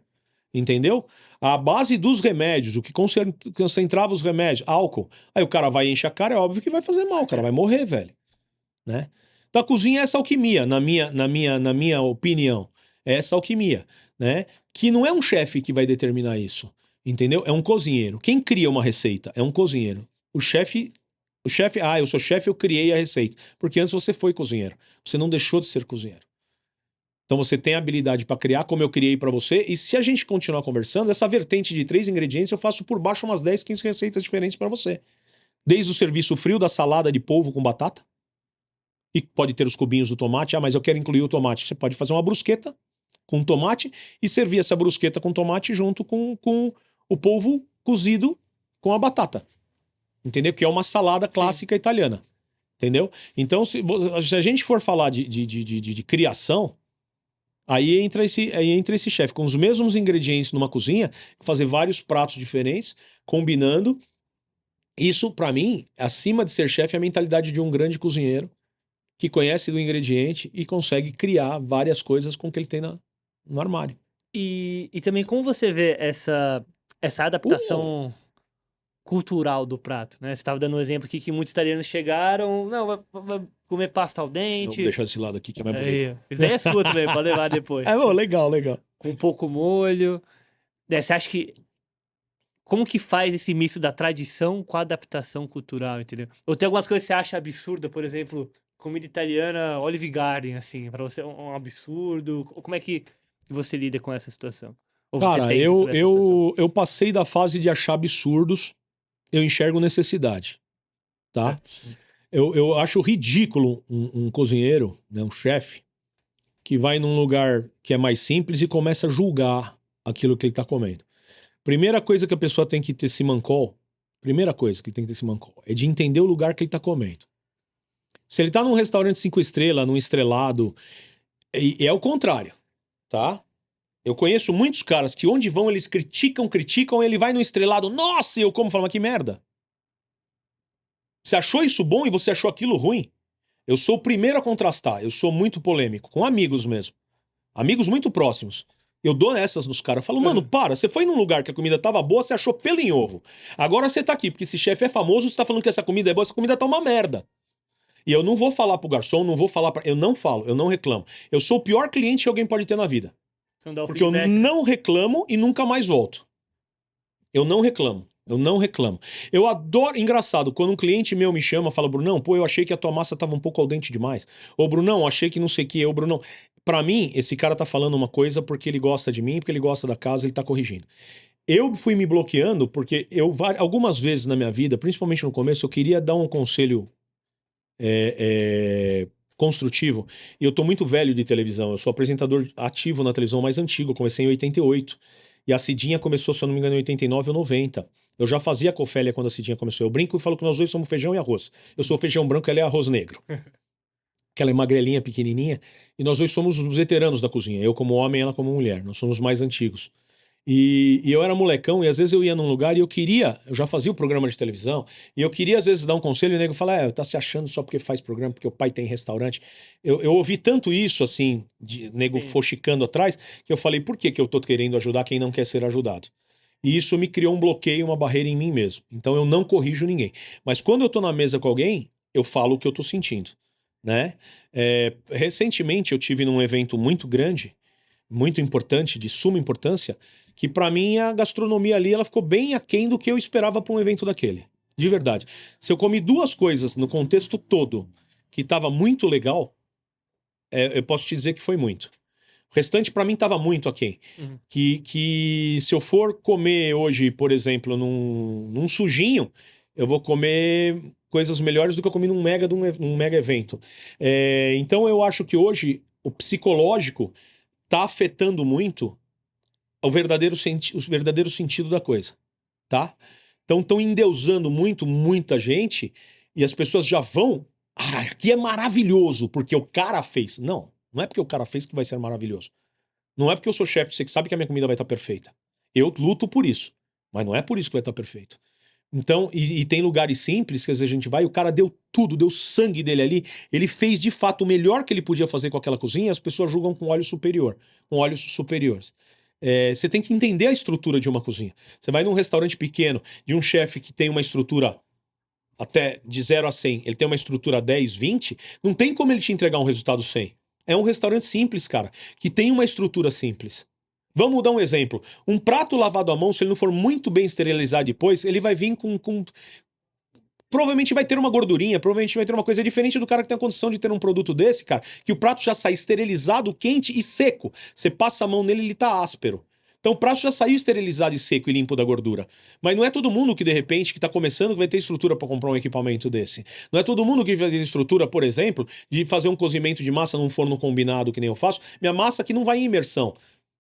Entendeu? A base dos remédios, o que concentrava os remédios, álcool. Aí o cara vai encher a cara, é óbvio que vai fazer mal, o cara vai morrer, velho. Né? Então a cozinha é essa alquimia, na minha opinião. É essa alquimia, né? Que não é um chefe que vai determinar isso, entendeu? É um cozinheiro. Quem cria uma receita é um cozinheiro. O chefe, eu sou chefe, eu criei a receita. Porque antes você foi cozinheiro. Você não deixou de ser cozinheiro. Então você tem a habilidade para criar, como eu criei para você, e se a gente continuar conversando, essa vertente de 3 ingredientes, eu faço por baixo umas 10, 15 receitas diferentes para você. Desde o serviço frio da salada de polvo com batata, e pode ter os cubinhos do tomate, mas eu quero incluir o tomate. Você pode fazer uma brusqueta com tomate e servir essa brusqueta com tomate junto com o polvo cozido com a batata. Entendeu? Que é uma salada clássica italiana. Entendeu? Então, se a gente for falar de criação, aí entra esse chefe com os mesmos ingredientes numa cozinha, fazer vários pratos diferentes, combinando. Isso, para mim, acima de ser chefe, é a mentalidade de um grande cozinheiro que conhece do ingrediente e consegue criar várias coisas com o que ele tem no armário. E também como você vê essa adaptação cultural do prato, né? Você estava dando um exemplo aqui que muitos italianos chegaram, não, vai comer pasta al Vou dente. deixar esse lado aqui que é mais bonito. Aí, isso daí é sua também, pode levar depois. Legal, legal. Com pouco molho. Você acha que... Como que faz esse misto da tradição com a adaptação cultural, entendeu? Ou tem algumas coisas que você acha absurda, por exemplo, comida italiana, Olive Garden, assim, pra você é um absurdo. Como é que você lida com essa situação? Ou você Cara, pensa sobre essa situação? eu passei da fase de achar absurdos, eu enxergo necessidade, tá? Certo. Eu acho ridículo um cozinheiro, né, um chefe, que vai num lugar que é mais simples e começa a julgar aquilo que ele tá comendo. Primeira coisa que a pessoa tem que ter esse mancol, é de entender o lugar que ele tá comendo. Se ele tá num restaurante 5 estrelas, num estrelado, é o contrário, tá? Eu conheço muitos caras que onde vão eles criticam, ele vai no estrelado, nossa, e eu como, falo, mas que merda. Você achou isso bom e você achou aquilo ruim? Eu sou o primeiro a contrastar, eu sou muito polêmico, com amigos mesmo. Amigos muito próximos. Eu dou essas nos caras, eu falo, mano, para, você foi num lugar que a comida tava boa, você achou pelo em ovo. Agora você tá aqui, porque esse chefe é famoso, você tá falando que essa comida é boa, essa comida tá uma merda. E eu não vou falar pro garçom, não vou falar pra... Eu não falo, eu não reclamo. Eu sou o pior cliente que alguém pode ter na vida. Você não dá o Porque eu feedback. não reclamo e nunca mais volto. Eu não reclamo. Eu adoro... Engraçado, quando um cliente meu me chama, fala, Brunão, pô, eu achei que a tua massa tava um pouco al dente demais. Ô, Brunão, achei que não sei o que. Ô, Brunão... Pra mim, esse cara tá falando uma coisa porque ele gosta de mim, porque ele gosta da casa, ele tá corrigindo. Eu fui me bloqueando porque algumas vezes na minha vida, principalmente no começo, eu queria dar um conselho construtivo. E eu tô muito velho de televisão. Eu sou apresentador ativo na televisão mais antigo. Eu comecei em 88. E a Cidinha começou, se eu não me engano, em 89 ou 90. Eu já fazia com a Ofélia quando a Cidinha começou. Eu brinco e falo que nós dois somos feijão e arroz. Eu sou feijão branco, ela é arroz negro. que ela é magrelinha, pequenininha, e nós dois somos os veteranos da cozinha, eu como homem, ela como mulher, nós somos mais antigos. E eu era molecão, e às vezes eu ia num lugar e eu já fazia o programa de televisão, e eu queria às vezes dar um conselho, e o nego falar, tá se achando só porque faz programa, porque o pai tem restaurante. Eu ouvi tanto isso, assim, de nego Sim. fochicando atrás, que eu falei, por que que eu tô querendo ajudar quem não quer ser ajudado? E isso me criou um bloqueio, uma barreira em mim mesmo. Então eu não corrijo ninguém. Mas quando eu tô na mesa com alguém, eu falo o que eu tô sentindo, né? Recentemente eu tive num evento muito grande, muito importante, de suma importância, que pra mim a gastronomia ali ela ficou bem aquém do que eu esperava pra um evento daquele. De verdade. Se eu comi duas coisas no contexto todo que tava muito legal, eu posso te dizer que foi muito. O restante pra mim tava muito aquém. Uhum. Que se eu for comer hoje, por exemplo, num sujinho, eu vou comer coisas melhores do que eu comi num mega evento. Então eu acho que hoje o psicológico tá afetando muito o verdadeiro sentido da coisa, tá? Então estão endeusando muita gente e as pessoas já vão. Ah, aqui é maravilhoso porque o cara fez. Não, não é porque o cara fez que vai ser maravilhoso. Não é porque eu sou chefe, você que sabe que a minha comida vai estar perfeita. Eu luto por isso, mas não é por isso que vai estar perfeito. Então, e tem lugares simples que às vezes a gente vai, o cara deu tudo, deu sangue dele ali, ele fez de fato o melhor que ele podia fazer com aquela cozinha, e as pessoas julgam com óleo superior, com óleos superiores. Você tem que entender a estrutura de uma cozinha. Você vai num restaurante pequeno, de um chefe que tem uma estrutura até de 0 a 100, ele tem uma estrutura 10, 20, não tem como ele te entregar um resultado 100. É um restaurante simples, cara, que tem uma estrutura simples. Vamos dar um exemplo. Um prato lavado à mão, se ele não for muito bem esterilizado depois, ele vai vir com. Provavelmente vai ter uma gordurinha, provavelmente vai ter uma coisa diferente do cara que tem a condição de ter um produto desse, cara, que o prato já sai esterilizado, quente e seco. Você passa a mão nele, ele tá áspero. Então o prato já saiu esterilizado e seco e limpo da gordura. Mas não é todo mundo que, de repente, que tá começando, que vai ter estrutura para comprar um equipamento desse. Não é todo mundo que vai ter estrutura, por exemplo, de fazer um cozimento de massa num forno combinado, que nem eu faço. Minha massa aqui não vai em imersão.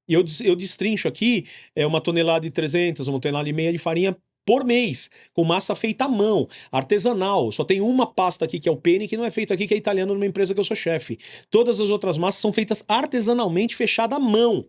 E eu destrincho aqui 1,3 toneladas, 1,5 toneladas de farinha por mês, com massa feita à mão, artesanal. Só tem uma pasta aqui que é o penne, que não é feito aqui, que é italiano, numa empresa que eu sou chefe. Todas as outras massas são feitas artesanalmente, fechada à mão.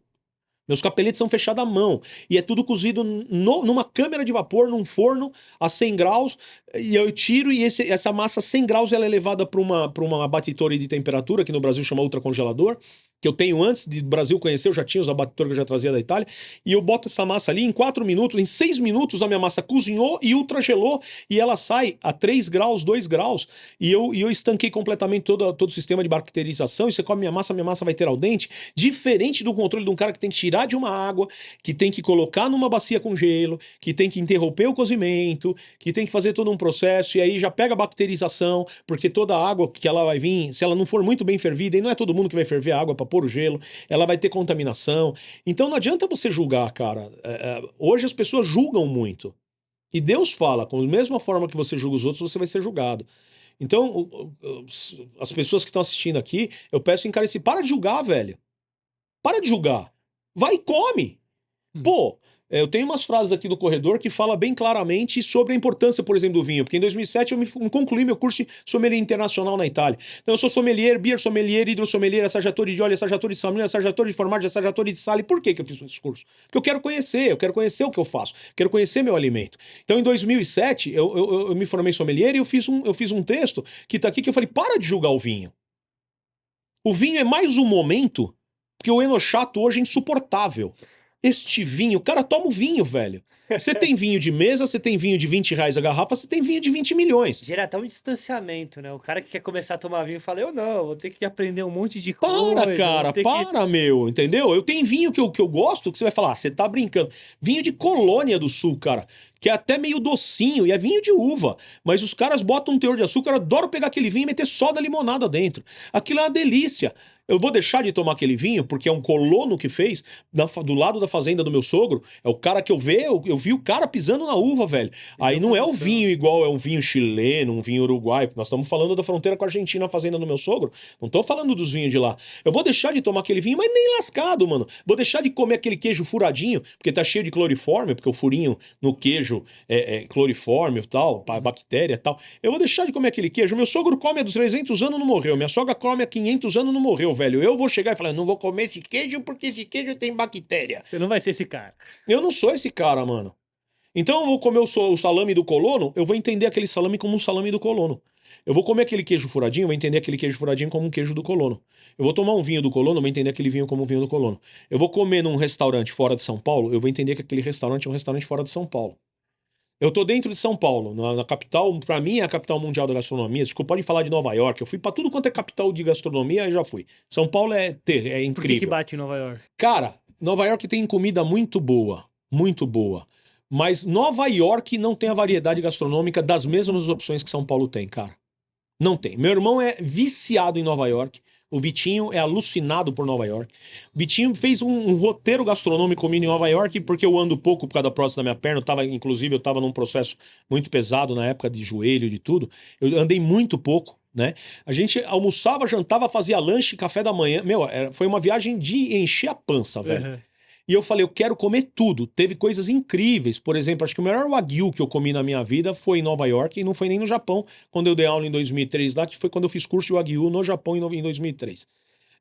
Meus capeletes são fechados à mão. E é tudo cozido numa câmara de vapor, num forno a 100 graus. E eu tiro e essa massa a 100 graus ela é levada para uma batidora de temperatura, que no Brasil chama ultracongelador, que eu tenho antes de Brasil conhecer, eu já tinha os abatidores que eu já trazia da Itália. E eu boto essa massa ali em 4 minutos, em 6 minutos a minha massa cozinhou e ultragelou. E ela sai a 3 graus, 2 graus. E eu estanquei completamente todo o sistema de bacterização. E você come minha massa vai ter al dente. Diferente do controle de um cara que tem que tirar de uma água, que tem que colocar numa bacia com gelo, que tem que interromper o cozimento, que tem que fazer todo um processo, e aí já pega a bacterização, porque toda a água que ela vai vir, se ela não for muito bem fervida, e não é todo mundo que vai ferver a água para pôr o gelo, ela vai ter contaminação. Então não adianta você julgar, cara. Hoje as pessoas julgam muito. E Deus fala, com a mesma forma que você julga os outros, você vai ser julgado. Então, as pessoas que estão assistindo aqui, eu peço encarecidamente, para de julgar, velho. Para de julgar. Vai e come. Pô, eu tenho umas frases aqui do corredor que fala bem claramente sobre a importância, por exemplo, do vinho. Porque em 2007 eu me concluí meu curso de sommelier internacional na Itália. Então eu sou sommelier, beer sommelier, hidrosommelier, assaggiatore de óleo, assaggiatore de salmão, assaggiatore de formaggio, assaggiatore de sale. Por que que eu fiz esse curso? Porque eu quero conhecer o que eu faço. Quero conhecer meu alimento. Então em 2007 eu me formei sommelier e eu fiz um texto que tá aqui que eu falei, para de julgar o vinho. O vinho é mais um momento, porque o enochato hoje é insuportável. Este vinho, cara, toma o vinho, velho. Você tem vinho de mesa, você tem vinho de 20 reais a garrafa, você tem vinho de 20 milhões. Gera até um distanciamento, né? O cara que quer começar a tomar vinho fala, eu não, vou ter que aprender um monte de coisa. Para, cara, meu, entendeu? Eu tenho vinho que eu gosto, que você vai falar, você tá brincando. Vinho de Colônia do Sul, cara, que é até meio docinho, e é vinho de uva. Mas os caras botam um teor de açúcar, eu adoro pegar aquele vinho e meter soda limonada dentro. Aquilo é uma delícia. Eu vou deixar de tomar aquele vinho porque é um colono que fez do lado da fazenda do meu sogro. É o cara que eu vi o cara pisando na uva, velho. Aí não é o vinho igual é um vinho chileno, um vinho uruguaio. Nós estamos falando da fronteira com a Argentina, a fazenda do meu sogro. Não tô falando dos vinhos de lá. Eu vou deixar de tomar aquele vinho, mas nem lascado, mano. Vou deixar de comer aquele queijo furadinho, porque tá cheio de clorifórmio, porque o furinho no queijo é clorifórmio e tal, bactéria e tal. Eu vou deixar de comer aquele queijo. Meu sogro come há 300 anos, não morreu. Minha sogra come há 500 anos, não morreu, velho. Eu vou chegar e falar, não vou comer esse queijo porque esse queijo tem bactéria. Você não vai ser esse cara. Eu não sou esse cara, mano. Então eu vou comer o salame do colono, eu vou entender aquele salame como um salame do colono. Eu vou comer aquele queijo furadinho, eu vou entender aquele queijo furadinho como um queijo do colono. Eu vou tomar um vinho do colono, eu vou entender aquele vinho como um vinho do colono. Eu vou comer num restaurante fora de São Paulo, eu vou entender que aquele restaurante é um restaurante fora de São Paulo. Eu tô dentro de São Paulo, na capital, pra mim é a capital mundial da gastronomia. Desculpa, pode falar de Nova York. Eu fui pra tudo quanto é capital de gastronomia, eu já fui. São Paulo é incrível. Por que bate em Nova York? Cara, Nova York tem comida muito boa, muito boa. Mas Nova York não tem a variedade gastronômica das mesmas opções que São Paulo tem, cara. Não tem. Meu irmão é viciado em Nova York. O Vitinho é alucinado por Nova York. O Vitinho fez um roteiro gastronômico comigo em Nova York, porque eu ando pouco por causa da próstata da minha perna. Inclusive, eu tava num processo muito pesado na época de joelho, de tudo. Eu andei muito pouco, né? A gente almoçava, jantava, fazia lanche, café da manhã. Meu, foi uma viagem de encher a pança, velho. Uhum. E eu falei, eu quero comer tudo. Teve coisas incríveis. Por exemplo, acho que o melhor wagyu que eu comi na minha vida foi em Nova York e não foi nem no Japão, quando eu dei aula em 2003 lá, que foi quando eu fiz curso de wagyu no Japão em 2003.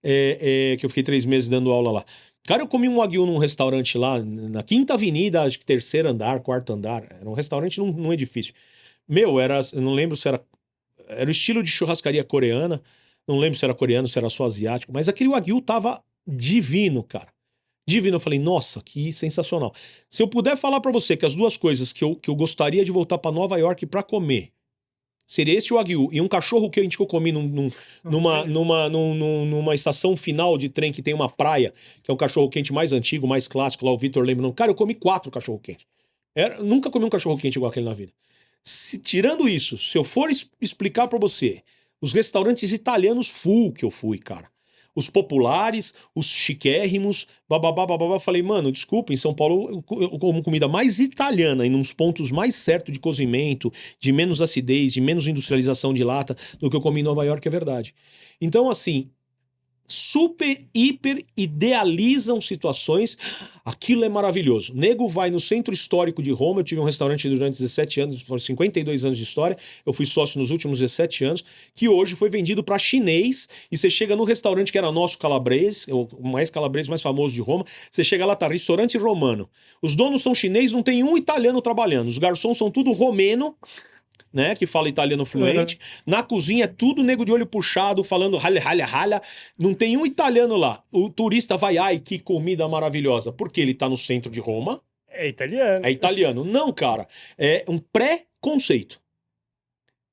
Que eu fiquei 3 meses dando aula lá. Cara, eu comi um wagyu num restaurante lá, na Quinta Avenida, acho que 3º andar, 4º andar. Era um restaurante num edifício. Meu, eu não lembro se era o estilo de churrascaria coreana, não lembro se era coreano, se era só asiático, mas aquele wagyu tava divino, cara. Divino, eu falei, nossa, que sensacional. Se eu puder falar pra você que as duas coisas que eu gostaria de voltar pra Nova York pra comer, seria esse wagyu e um cachorro quente que eu comi numa estação final de trem que tem uma praia, que é o cachorro quente mais antigo, mais clássico, lá o Vitor lembra. Cara, eu comi 4 cachorro quente. Nunca comi um cachorro quente igual aquele na vida. Tirando isso, se eu for explicar pra você, os restaurantes italianos full que eu fui, cara. Os populares, os chiquérrimos, bababá. Falei, mano, desculpa, em São Paulo eu como comida mais italiana e nos pontos mais certos de cozimento, de menos acidez, de menos industrialização de lata do que eu comi em Nova York, é verdade. Então, assim, super, hiper idealizam situações. Aquilo é maravilhoso. Nego vai no centro histórico de Roma. Eu tive um restaurante durante 17 anos, 52 anos de história. Eu fui sócio nos últimos 17 anos, que hoje foi vendido para chinês. E você chega no restaurante que era nosso calabrês, o mais calabrês mais famoso de Roma. Você chega lá, tá restaurante romano. Os donos são chineses, não tem um italiano trabalhando. Os garçons são tudo romeno, né, que fala italiano fluente. Na cozinha é tudo nego de olho puxado, falando ralha. Não tem um italiano lá. O turista vai, ai, que comida maravilhosa. Porque ele tá no centro de Roma. É italiano. É italiano. Não, cara. É um pré-conceito.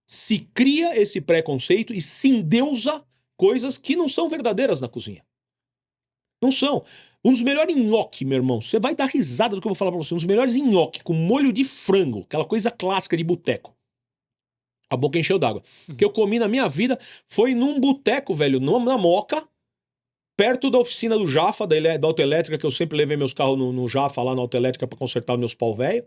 Se cria esse pré-conceito e se endeusa coisas que não são verdadeiras na cozinha. Não são. Um dos melhores nhoque, meu irmão. Você vai dar risada do que eu vou falar pra você. Um dos melhores nhoque com molho de frango. Aquela coisa clássica de boteco. A boca encheu d'água. O que eu comi na minha vida foi num boteco, velho, na Moca, perto da oficina do Jafa, da autoelétrica, que eu sempre levei meus carros no Jafa, lá na autoelétrica, pra consertar meus pau velho.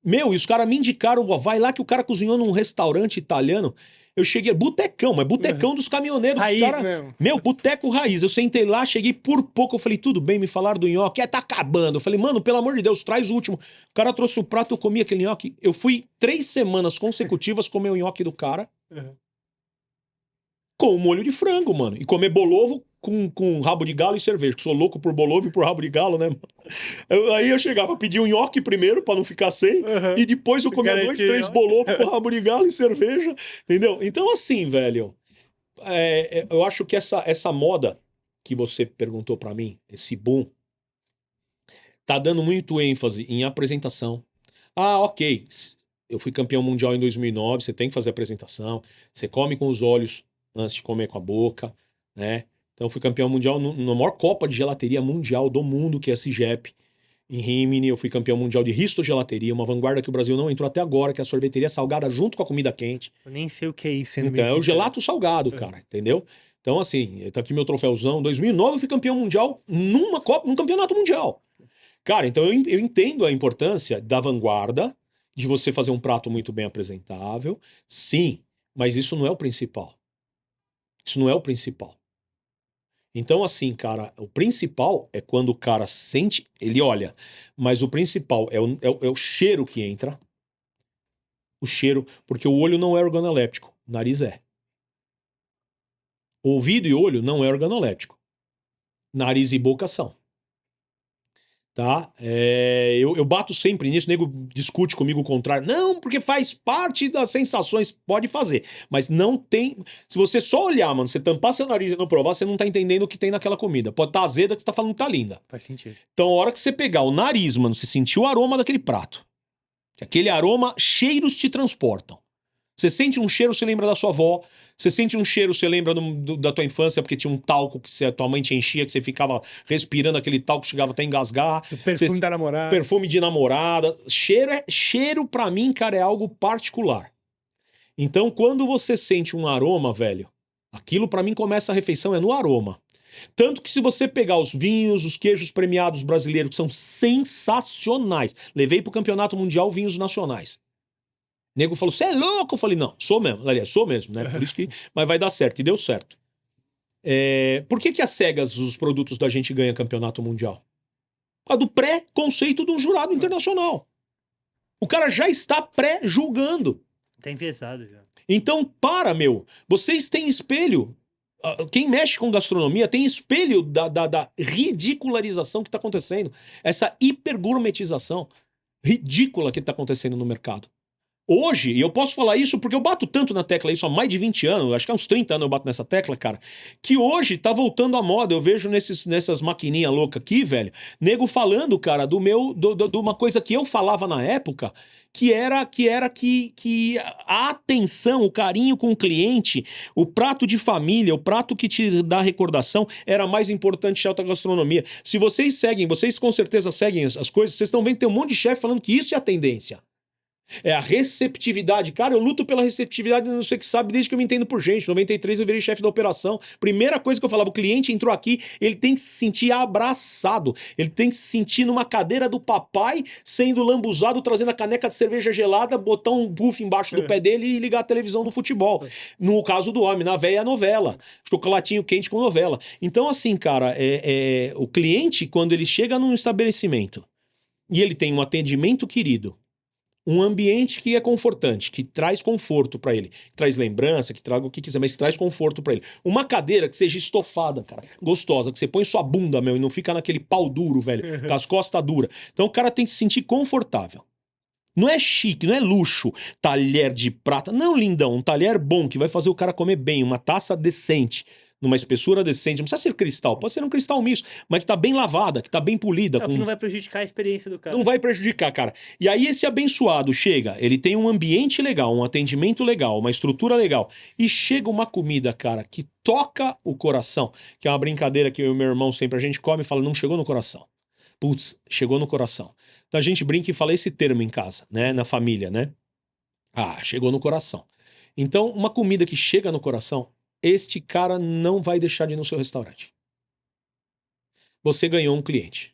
Meu, e os caras me indicaram, vai lá que o cara cozinhou num restaurante italiano. Eu cheguei, botecão, mas botecão dos caminhoneiros. Raiz cara, mesmo. Meu, boteco raiz. Eu sentei lá, cheguei por pouco, eu falei, tudo bem, me falaram do nhoque, tá acabando. Eu falei, mano, pelo amor de Deus, traz o último. O cara trouxe o prato, eu comi aquele nhoque. Eu fui 3 semanas consecutivas comer o nhoque do cara com o molho de frango, mano. E comer bolovo com rabo de galo e cerveja, que sou louco por bolovo e por rabo de galo, né? Aí eu chegava, pedia um nhoque primeiro, pra não ficar sem, e depois eu comia 2, 3 bolovos com rabo de galo e cerveja, entendeu? Então, assim, velho, eu acho que essa moda que você perguntou pra mim, esse boom, tá dando muito ênfase em apresentação. Ah, ok, eu fui campeão mundial em 2009, você tem que fazer apresentação, você come com os olhos antes de comer com a boca, né? Então eu fui campeão mundial na maior Copa de Gelateria Mundial do mundo, que é a CIGEP, em Rimini. Eu fui campeão mundial de Risto-Gelateria, uma vanguarda que o Brasil não entrou até agora, que é a sorveteria salgada junto com a comida quente. Eu nem sei o que é isso. Então é o gelato salgado, cara, entendeu? Então, assim, tá aqui meu troféuzão. Em 2009 eu fui campeão mundial num campeonato mundial. Cara, então eu entendo a importância da vanguarda, de você fazer um prato muito bem apresentável. Sim, mas isso não é o principal. Isso não é o principal. Então, assim, cara, o principal é quando o cara sente, ele olha, mas o principal é o cheiro que entra, o cheiro, porque o olho não é organoléptico, o nariz é. O ouvido e olho não é organoléptico, nariz e boca são. Tá? Eu bato sempre nisso, o nego discute comigo o contrário. Não, porque faz parte das sensações. Pode fazer, mas não tem. Se você só olhar, mano, você tampar seu nariz e não provar, você não tá entendendo o que tem naquela comida. Pode estar azeda que você tá falando que tá linda. Faz sentido. Então, a hora que você pegar o nariz, mano, você sentir o aroma daquele prato. Aquele aroma, cheiros te transportam. Você sente um cheiro, você lembra da sua avó. Você sente um cheiro, você lembra da tua infância, porque tinha um talco que a tua mãe te enchia, que você ficava respirando aquele talco, chegava até a engasgar. O perfume da namorada. Perfume de namorada. Cheiro pra mim, cara, é algo particular. Então, quando você sente um aroma, velho, aquilo pra mim começa a refeição, é no aroma. Tanto que se você pegar os vinhos, os queijos premiados brasileiros, que são sensacionais. Levei pro Campeonato Mundial vinhos nacionais. O nego falou, você é louco? Eu falei, não, sou mesmo. Aliás, sou mesmo, né? Por isso que... Mas vai dar certo. E deu certo. Por que as cegas, os produtos da gente ganham campeonato mundial? Por causa do pré-conceito de um jurado internacional. O cara já está pré-julgando. Tá enviesado já. Então, meu. Vocês têm espelho. Quem mexe com gastronomia tem espelho da ridicularização que está acontecendo. Essa hipergourmetização ridícula que está acontecendo no mercado. Hoje, e eu posso falar isso porque eu bato tanto na tecla isso há mais de 20 anos, acho que há uns 30 anos eu bato nessa tecla, cara, que hoje tá voltando à moda. Eu vejo nessas maquininhas loucas aqui, velho, nego falando, cara, de uma coisa que eu falava na época, que era que a atenção, o carinho com o cliente, o prato de família, o prato que te dá recordação, era mais importante que a alta gastronomia. Se vocês com certeza seguem as coisas, vocês estão vendo que tem um monte de chefe falando que isso é a tendência. É a receptividade. Cara, eu luto pela receptividade, não sei o que sabe, desde que eu me entendo por gente. Em 93 eu virei chefe da operação. Primeira coisa que eu falava, o cliente entrou aqui, ele tem que se sentir abraçado. Ele tem que se sentir numa cadeira do papai, sendo lambuzado, trazendo a caneca de cerveja gelada, botar um buff embaixo do pé dele e ligar a televisão do futebol. No caso do homem, na véia, a novela. Chocolatinho quente com novela. Então, assim, cara, o cliente, quando ele chega num estabelecimento e ele tem um atendimento querido, um ambiente que é confortante, que traz conforto pra ele, que traz lembrança, que traga o que quiser, mas que traz conforto pra ele. Uma cadeira que seja estofada, cara, gostosa, que você põe sua bunda, meu, e não fica naquele pau duro, velho, com as costas duras. Então o cara tem que se sentir confortável. Não é chique, não é luxo, talher de prata. Não, lindão, um talher bom que vai fazer o cara comer bem, uma taça decente, numa espessura decente. Não precisa ser cristal, pode ser um cristal misto, mas que tá bem lavada, que tá bem polida. Que não vai prejudicar a experiência do cara. Não vai prejudicar, cara. E aí esse abençoado chega, ele tem um ambiente legal, um atendimento legal, uma estrutura legal, e chega uma comida, cara, que toca o coração, que é uma brincadeira que eu e meu irmão sempre a gente come e fala, não chegou no coração. Putz, chegou no coração. Então a gente brinca e fala esse termo em casa, né, na família, né? Ah, chegou no coração. Então, uma comida que chega no coração, este cara não vai deixar de ir no seu restaurante. Você ganhou um cliente.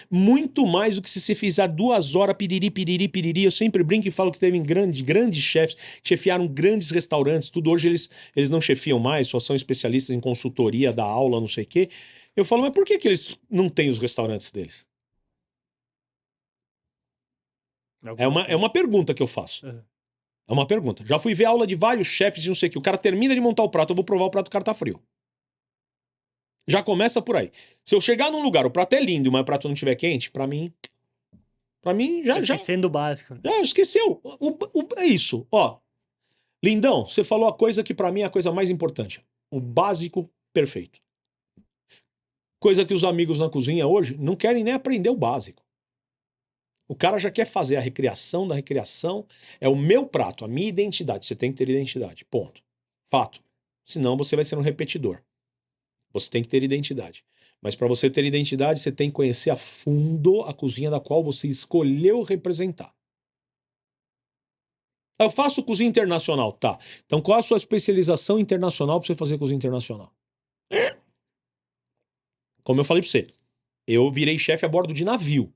Muito mais do que se você fizer 2 horas piriri, piriri, piriri. Eu sempre brinco e falo que teve grandes chefes que chefiaram grandes restaurantes, tudo. Hoje eles não chefiam mais, só são especialistas em consultoria, da aula, não sei o quê. Eu falo, mas por que eles não têm os restaurantes deles? É uma pergunta que eu faço. Uhum. É uma pergunta. Já fui ver aula de vários chefes de não sei o que. O cara termina de montar o prato, eu vou provar o prato, o cara tá frio. Já começa por aí. Se eu chegar num lugar, o prato é lindo, mas o prato não estiver quente, pra mim já Esquecendo o básico. já esqueceu. É isso. Ó, lindão, você falou a coisa que pra mim é a coisa mais importante. O básico perfeito. Coisa que os amigos na cozinha hoje não querem nem aprender o básico. O cara já quer fazer a recriação da recriação. É o meu prato, a minha identidade. Você tem que ter identidade. Ponto. Fato. Senão você vai ser um repetidor. Você tem que ter identidade. Mas para você ter identidade, você tem que conhecer a fundo a cozinha da qual você escolheu representar. Eu faço cozinha internacional, tá. Então qual a sua especialização internacional pra você fazer cozinha internacional? Como eu falei pra você, eu virei chefe a bordo de navio.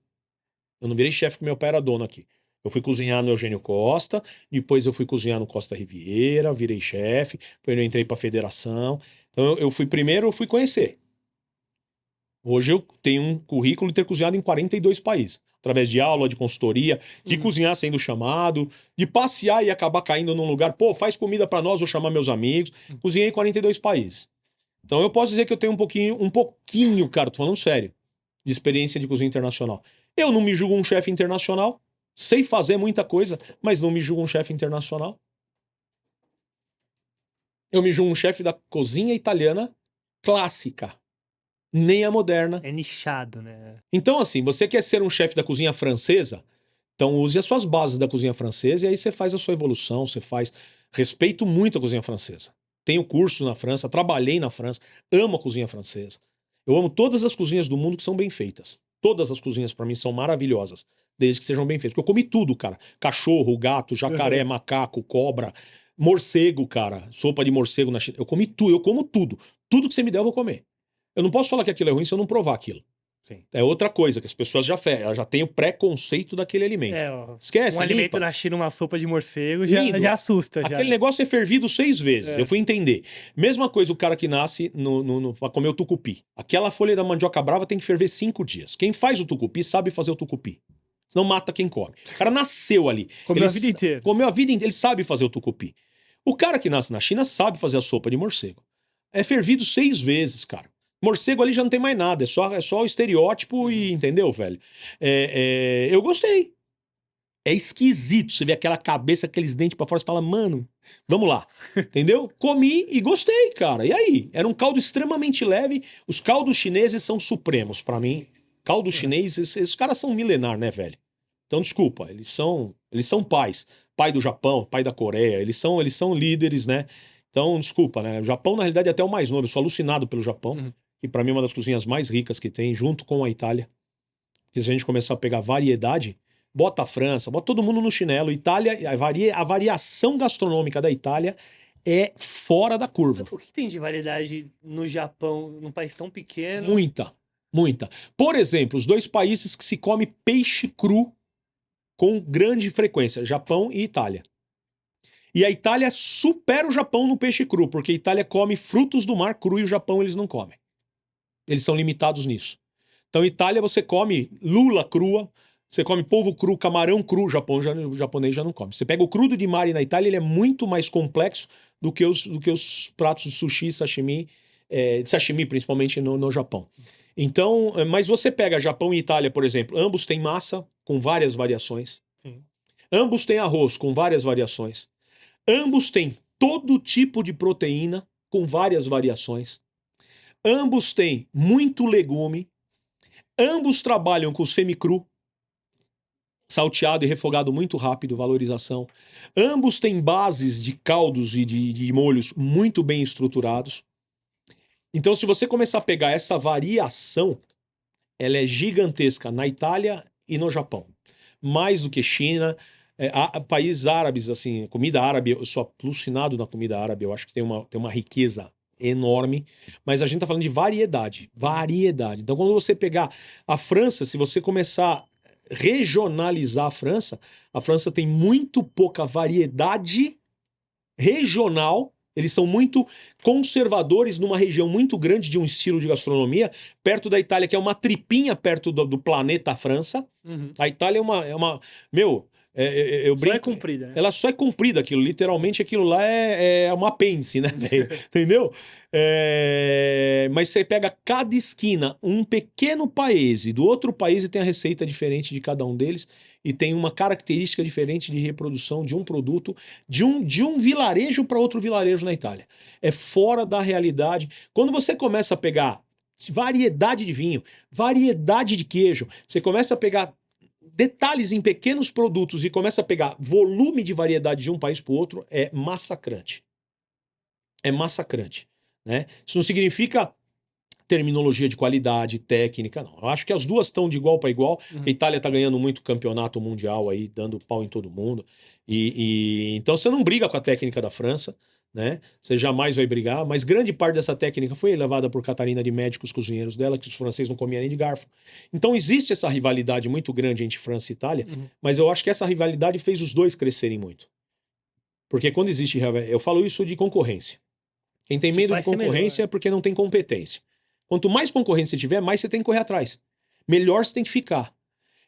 Eu não virei chefe porque meu pai era dono aqui. Eu fui cozinhar no Eugênio Costa, depois eu fui cozinhar no Costa Riviera, virei chefe, depois eu entrei pra federação. Então eu fui primeiro, eu fui conhecer. Hoje eu tenho um currículo de ter cozinhado em 42 países. Através de aula, de consultoria, de cozinhar sendo chamado, de passear e acabar caindo num lugar, pô, faz comida pra nós, vou chamar meus amigos. Cozinhei em 42 países. Então eu posso dizer que eu tenho um pouquinho, cara, tô falando sério, de experiência de cozinha internacional. Eu não me julgo um chefe internacional, sei fazer muita coisa, mas não me julgo um chefe internacional. Eu me julgo um chefe da cozinha italiana clássica, nem a moderna. É nichado, né? Então, assim, você quer ser um chefe da cozinha francesa? Então use as suas bases da cozinha francesa e aí você faz a sua evolução, você faz... Respeito muito a cozinha francesa. Tenho curso na França, trabalhei na França, amo a cozinha francesa. Eu amo todas as cozinhas do mundo que são bem feitas. Todas as cozinhas pra mim são maravilhosas, desde que sejam bem feitas. Porque eu comi tudo, cara. Cachorro, gato, jacaré, macaco, cobra, morcego, cara. Sopa de morcego na China. Eu comi tudo, eu como tudo. Tudo que você me der eu vou comer. Eu não posso falar que aquilo é ruim se eu não provar aquilo. Sim. É outra coisa, que as pessoas elas já têm o preconceito daquele alimento. Ó, Esquece, um alimento limpa. na China, uma sopa de morcego, Lindo. já assusta. Já. Aquele negócio é fervido 6 vezes. É. Eu fui entender. Mesma coisa o cara que nasce pra comer o tucupi. Aquela folha da mandioca brava tem que ferver 5 dias. Quem faz o tucupi sabe fazer o tucupi. Senão mata quem come. O cara nasceu ali. Comeu a vida inteira. Comeu a vida inteira. Ele sabe fazer o tucupi. O cara que nasce na China sabe fazer a sopa de morcego. É fervido 6 vezes, cara. Morcego ali já não tem mais nada. É só o estereótipo e... Entendeu, velho? Eu gostei. É esquisito. Você vê aquela cabeça, aqueles dentes pra fora, você fala, mano, vamos lá. Entendeu? Comi e gostei, cara. E aí? Era um caldo extremamente leve. Os caldos chineses são supremos pra mim. Caldo chinês, esses caras são milenar, né, velho? Então, desculpa, eles são pais. Pai do Japão, pai da Coreia, eles são líderes, né? Então, desculpa, né? O Japão, na realidade, é até o mais novo. Eu sou alucinado pelo Japão, que pra mim é uma das cozinhas mais ricas que tem, junto com a Itália. Porque se a gente começar a pegar variedade, bota a França, bota todo mundo no chinelo. Itália, a variação gastronômica da Itália é fora da curva. O que tem de variedade no Japão, num país tão pequeno? Muita, muita. Por exemplo, os 2 países que se come peixe cru com grande frequência, Japão e Itália. E a Itália supera o Japão no peixe cru, porque a Itália come frutos do mar cru e o Japão eles não comem. Eles são limitados nisso. Então, Itália você come lula crua, você come polvo cru, camarão cru, o japonês já não come. Você pega o crudo de mar e na Itália ele é muito mais complexo do que os pratos de sushi, sashimi, sashimi principalmente no Japão. Então, mas você pega Japão e Itália, por exemplo, ambos têm massa com várias variações. Sim. Ambos têm arroz com várias variações. Ambos têm todo tipo de proteína com várias variações. Ambos têm muito legume. Ambos trabalham com semicru, salteado e refogado muito rápido, valorização. Ambos têm bases de caldos e de molhos muito bem estruturados. Então, se você começar a pegar essa variação, ela é gigantesca na Itália e no Japão. Mais do que China, países árabes, assim, comida árabe, eu sou alucinado na comida árabe, eu acho que tem uma riqueza enorme, mas a gente tá falando de variedade. Então, quando você pegar a França, se você começar a regionalizar a França tem muito pouca variedade regional. Eles são muito conservadores numa região muito grande de um estilo de gastronomia, perto da Itália, que é uma tripinha perto do planeta França. A Itália é uma meu, eu Só é brinco, comprida, né? ela só é comprida, aquilo, literalmente aquilo lá é um apêndice, né, velho? Entendeu? Mas você pega cada esquina, um pequeno país, e do outro país tem a receita diferente de cada um deles, e tem uma característica diferente de reprodução de um produto, de um vilarejo para outro vilarejo na Itália. É fora da realidade. Quando você começa a pegar variedade de vinho, variedade de queijo, você começa a pegar detalhes em pequenos produtos e começa a pegar volume de variedade de um país para o outro, é massacrante. É massacrante, né? Isso não significa terminologia de qualidade, técnica, não. Eu acho que as duas estão de igual para igual. A Itália tá ganhando muito campeonato mundial aí, dando pau em todo mundo. Então você não briga com a técnica da França, né? Você jamais vai brigar, mas grande parte dessa técnica foi levada por Catarina de médicos cozinheiros dela, que os franceses não comiam nem de garfo. Então existe essa rivalidade muito grande entre França e Itália, mas eu acho que essa rivalidade fez os dois crescerem muito. Porque quando existe, eu falo isso de concorrência. Quem tem medo de concorrência é porque não tem competência. Quanto mais concorrência tiver, mais você tem que correr atrás. Melhor você tem que ficar.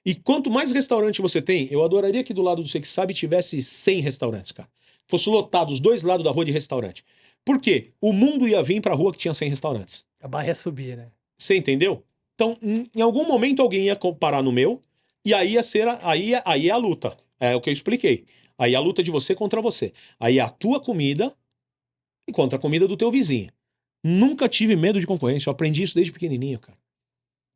E quanto mais restaurante você tem, eu adoraria que do lado do Você Que Sabe tivesse 100 restaurantes, cara. Fosse lotado os dois lados da rua de restaurante. Por quê? O mundo ia vir pra rua que tinha 100 restaurantes. A barra ia subir, né? Você entendeu? Então, em algum momento alguém ia parar no meu, e aí ia ser aí é a luta. É o que eu expliquei. Aí é a luta de você contra você. Aí é a tua comida e contra a comida do teu vizinho. Nunca tive medo de concorrência. Eu aprendi isso desde pequenininho, cara.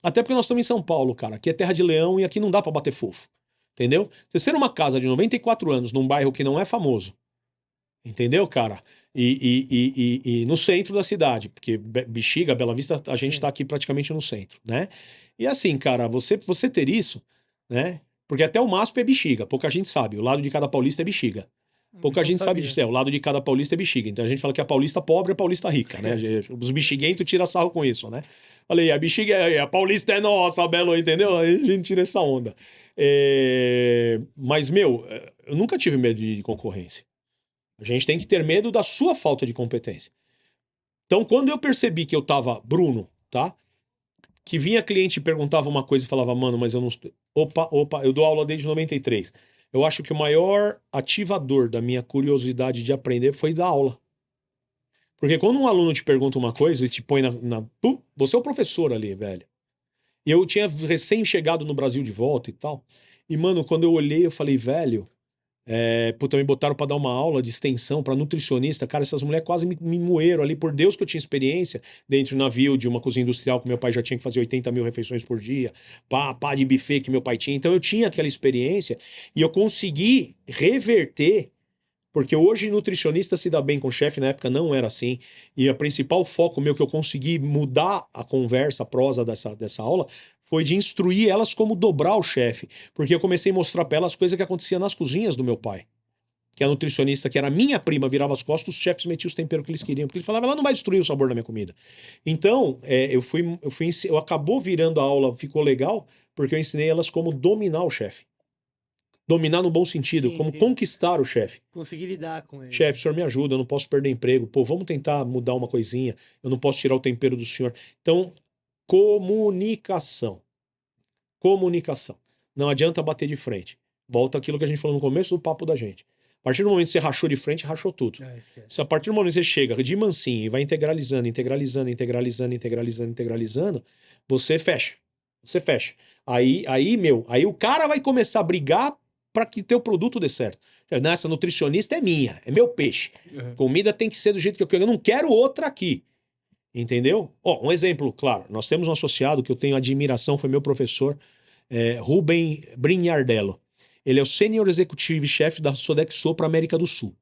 Até porque nós estamos em São Paulo, cara. Aqui é terra de leão e aqui não dá pra bater fofo. Entendeu? Você ser uma casa de 94 anos num bairro que não é famoso. Entendeu, cara? E no centro da cidade. Porque Bexiga, Bela Vista, a gente tá aqui praticamente no centro, né? E assim, cara, você ter isso, né? Porque até o MASP é Bexiga. Pouca gente sabe. O lado de cada paulista é Bexiga. Pouca gente sabe disso. O lado de cada paulista é bexiga. Então a gente fala que a paulista pobre é a paulista rica, né? Os bexiguentos tiram sarro com isso, né? Falei, a bexiga a paulista é nossa, Belo, entendeu? Aí a gente tira essa onda. Mas, meu, eu nunca tive medo de concorrência. A gente tem que ter medo da sua falta de competência. Então, quando eu percebi que eu tava, Bruno, tá? Que vinha cliente e perguntava uma coisa e falava, mano, mas eu não... Opa, eu dou aula desde 93. Eu acho que o maior ativador da minha curiosidade de aprender foi dar aula. Porque quando um aluno te pergunta uma coisa e te põe você é o professor ali, velho. E eu tinha recém-chegado no Brasil de volta e tal. E, mano, quando eu olhei, eu falei, velho... Puta, me botaram pra dar uma aula de extensão pra nutricionista. Cara, essas mulheres quase me moeram ali. Por Deus que eu tinha experiência dentro do navio de uma cozinha industrial que meu pai já tinha que fazer 80 mil refeições por dia. Pá de buffet que meu pai tinha. Então eu tinha aquela experiência e eu consegui reverter. Porque hoje nutricionista se dá bem com chefe, na época não era assim. E o principal foco meu que eu consegui mudar a conversa, a prosa dessa aula, foi de instruir elas como dobrar o chefe. Porque eu comecei a mostrar para elas coisas que aconteciam nas cozinhas do meu pai. Que a nutricionista, que era minha prima, virava as costas, os chefes metiam os temperos que eles queriam. Porque ele falava, ela não vai destruir o sabor da minha comida. Então, eu acabou virando a aula, ficou legal, porque eu ensinei elas como dominar o chefe. Dominar no bom sentido, como conquistar o chefe. Conseguir lidar com ele. Chefe, o senhor me ajuda, eu não posso perder emprego. Pô, vamos tentar mudar uma coisinha. Eu não posso tirar o tempero do senhor. Então, comunicação. Comunicação. Não adianta bater de frente. Volta aquilo que a gente falou no começo do papo da gente. A partir do momento que você rachou de frente, rachou tudo. Se a partir do momento que você chega de mansinho e vai integralizando, você fecha. Você fecha. Aí o cara vai começar a brigar para que teu produto dê certo. Essa nutricionista é minha, é meu peixe. Comida tem que ser do jeito que eu quero. Eu não quero outra aqui. Entendeu? Um exemplo, claro. Nós temos um associado que eu tenho admiração, foi meu professor, Rubem Brignardello. Ele é o Senior Executive Chef da Sodexo para América do Sul.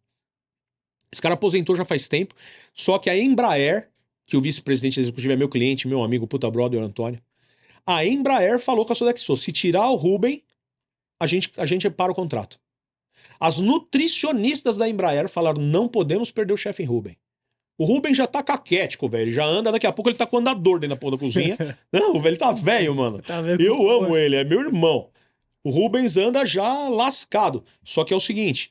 Esse cara aposentou já faz tempo, só que a Embraer, que o vice-presidente executivo é meu cliente, meu amigo, puta brother, Antônio, a Embraer falou com a Sodexo, se tirar o Rubem, a gente para o contrato. As nutricionistas da Embraer falaram, não podemos perder o chefe Rubem. O Rubem já tá caquético, velho. Já anda, daqui a pouco ele tá com andador dentro da porra da cozinha. Não, velho, ele tá velho, mano. Eu amo ele, é meu irmão. O Rubens anda já lascado. Só que é o seguinte,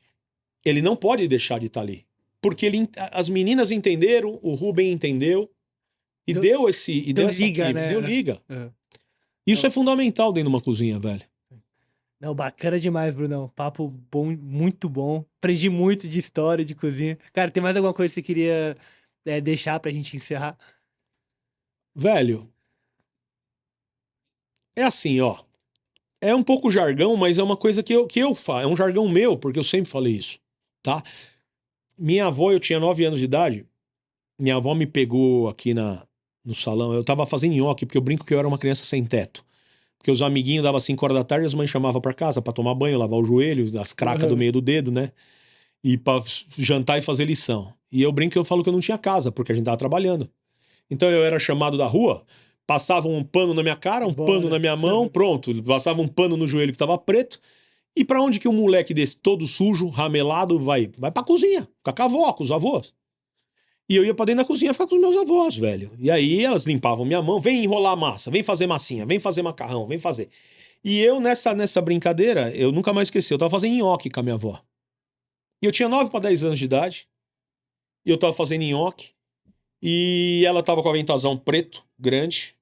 ele não pode deixar de estar ali. Porque as meninas entenderam, o Rubem entendeu. E deu essa liga, né? Deu liga. Isso é fundamental dentro de uma cozinha, velho. Não, bacana demais, Brunão. Papo bom, muito bom. Aprendi muito de história, de cozinha. Cara, tem mais alguma coisa que você queria deixar pra gente encerrar? Velho, é assim, ó. É um pouco jargão, mas é uma coisa que eu falo. É um jargão meu, porque eu sempre falei isso, tá? Minha avó, eu tinha 9 anos de idade. Minha avó me pegou aqui no salão. Eu tava fazendo nhoque, porque eu brinco que eu era uma criança sem teto. Porque os amiguinhos davam 5 horas da tarde, as mães chamavam pra casa pra tomar banho, lavar o joelho, as cracas do meio do dedo, né? E pra jantar e fazer lição. E eu brinco que eu falo que eu não tinha casa, porque a gente tava trabalhando. Então eu era chamado da rua, passavam um pano na minha cara, um Bora. pano na minha mão, pronto. Passava um pano no joelho que tava preto. E pra onde que um moleque desse, todo sujo, ramelado, vai? Vai pra cozinha, ficar com a avó, com os avós. E eu ia pra dentro da cozinha ficar com os meus avós, velho. E aí elas limpavam minha mão, vem enrolar massa, vem fazer massinha, vem fazer macarrão, vem fazer. E eu, nessa brincadeira, eu nunca mais esqueci, eu tava fazendo nhoque com a minha avó. E eu tinha 9 para 10 anos de idade, e eu tava fazendo nhoque, e ela tava com o aventazão preto, grande,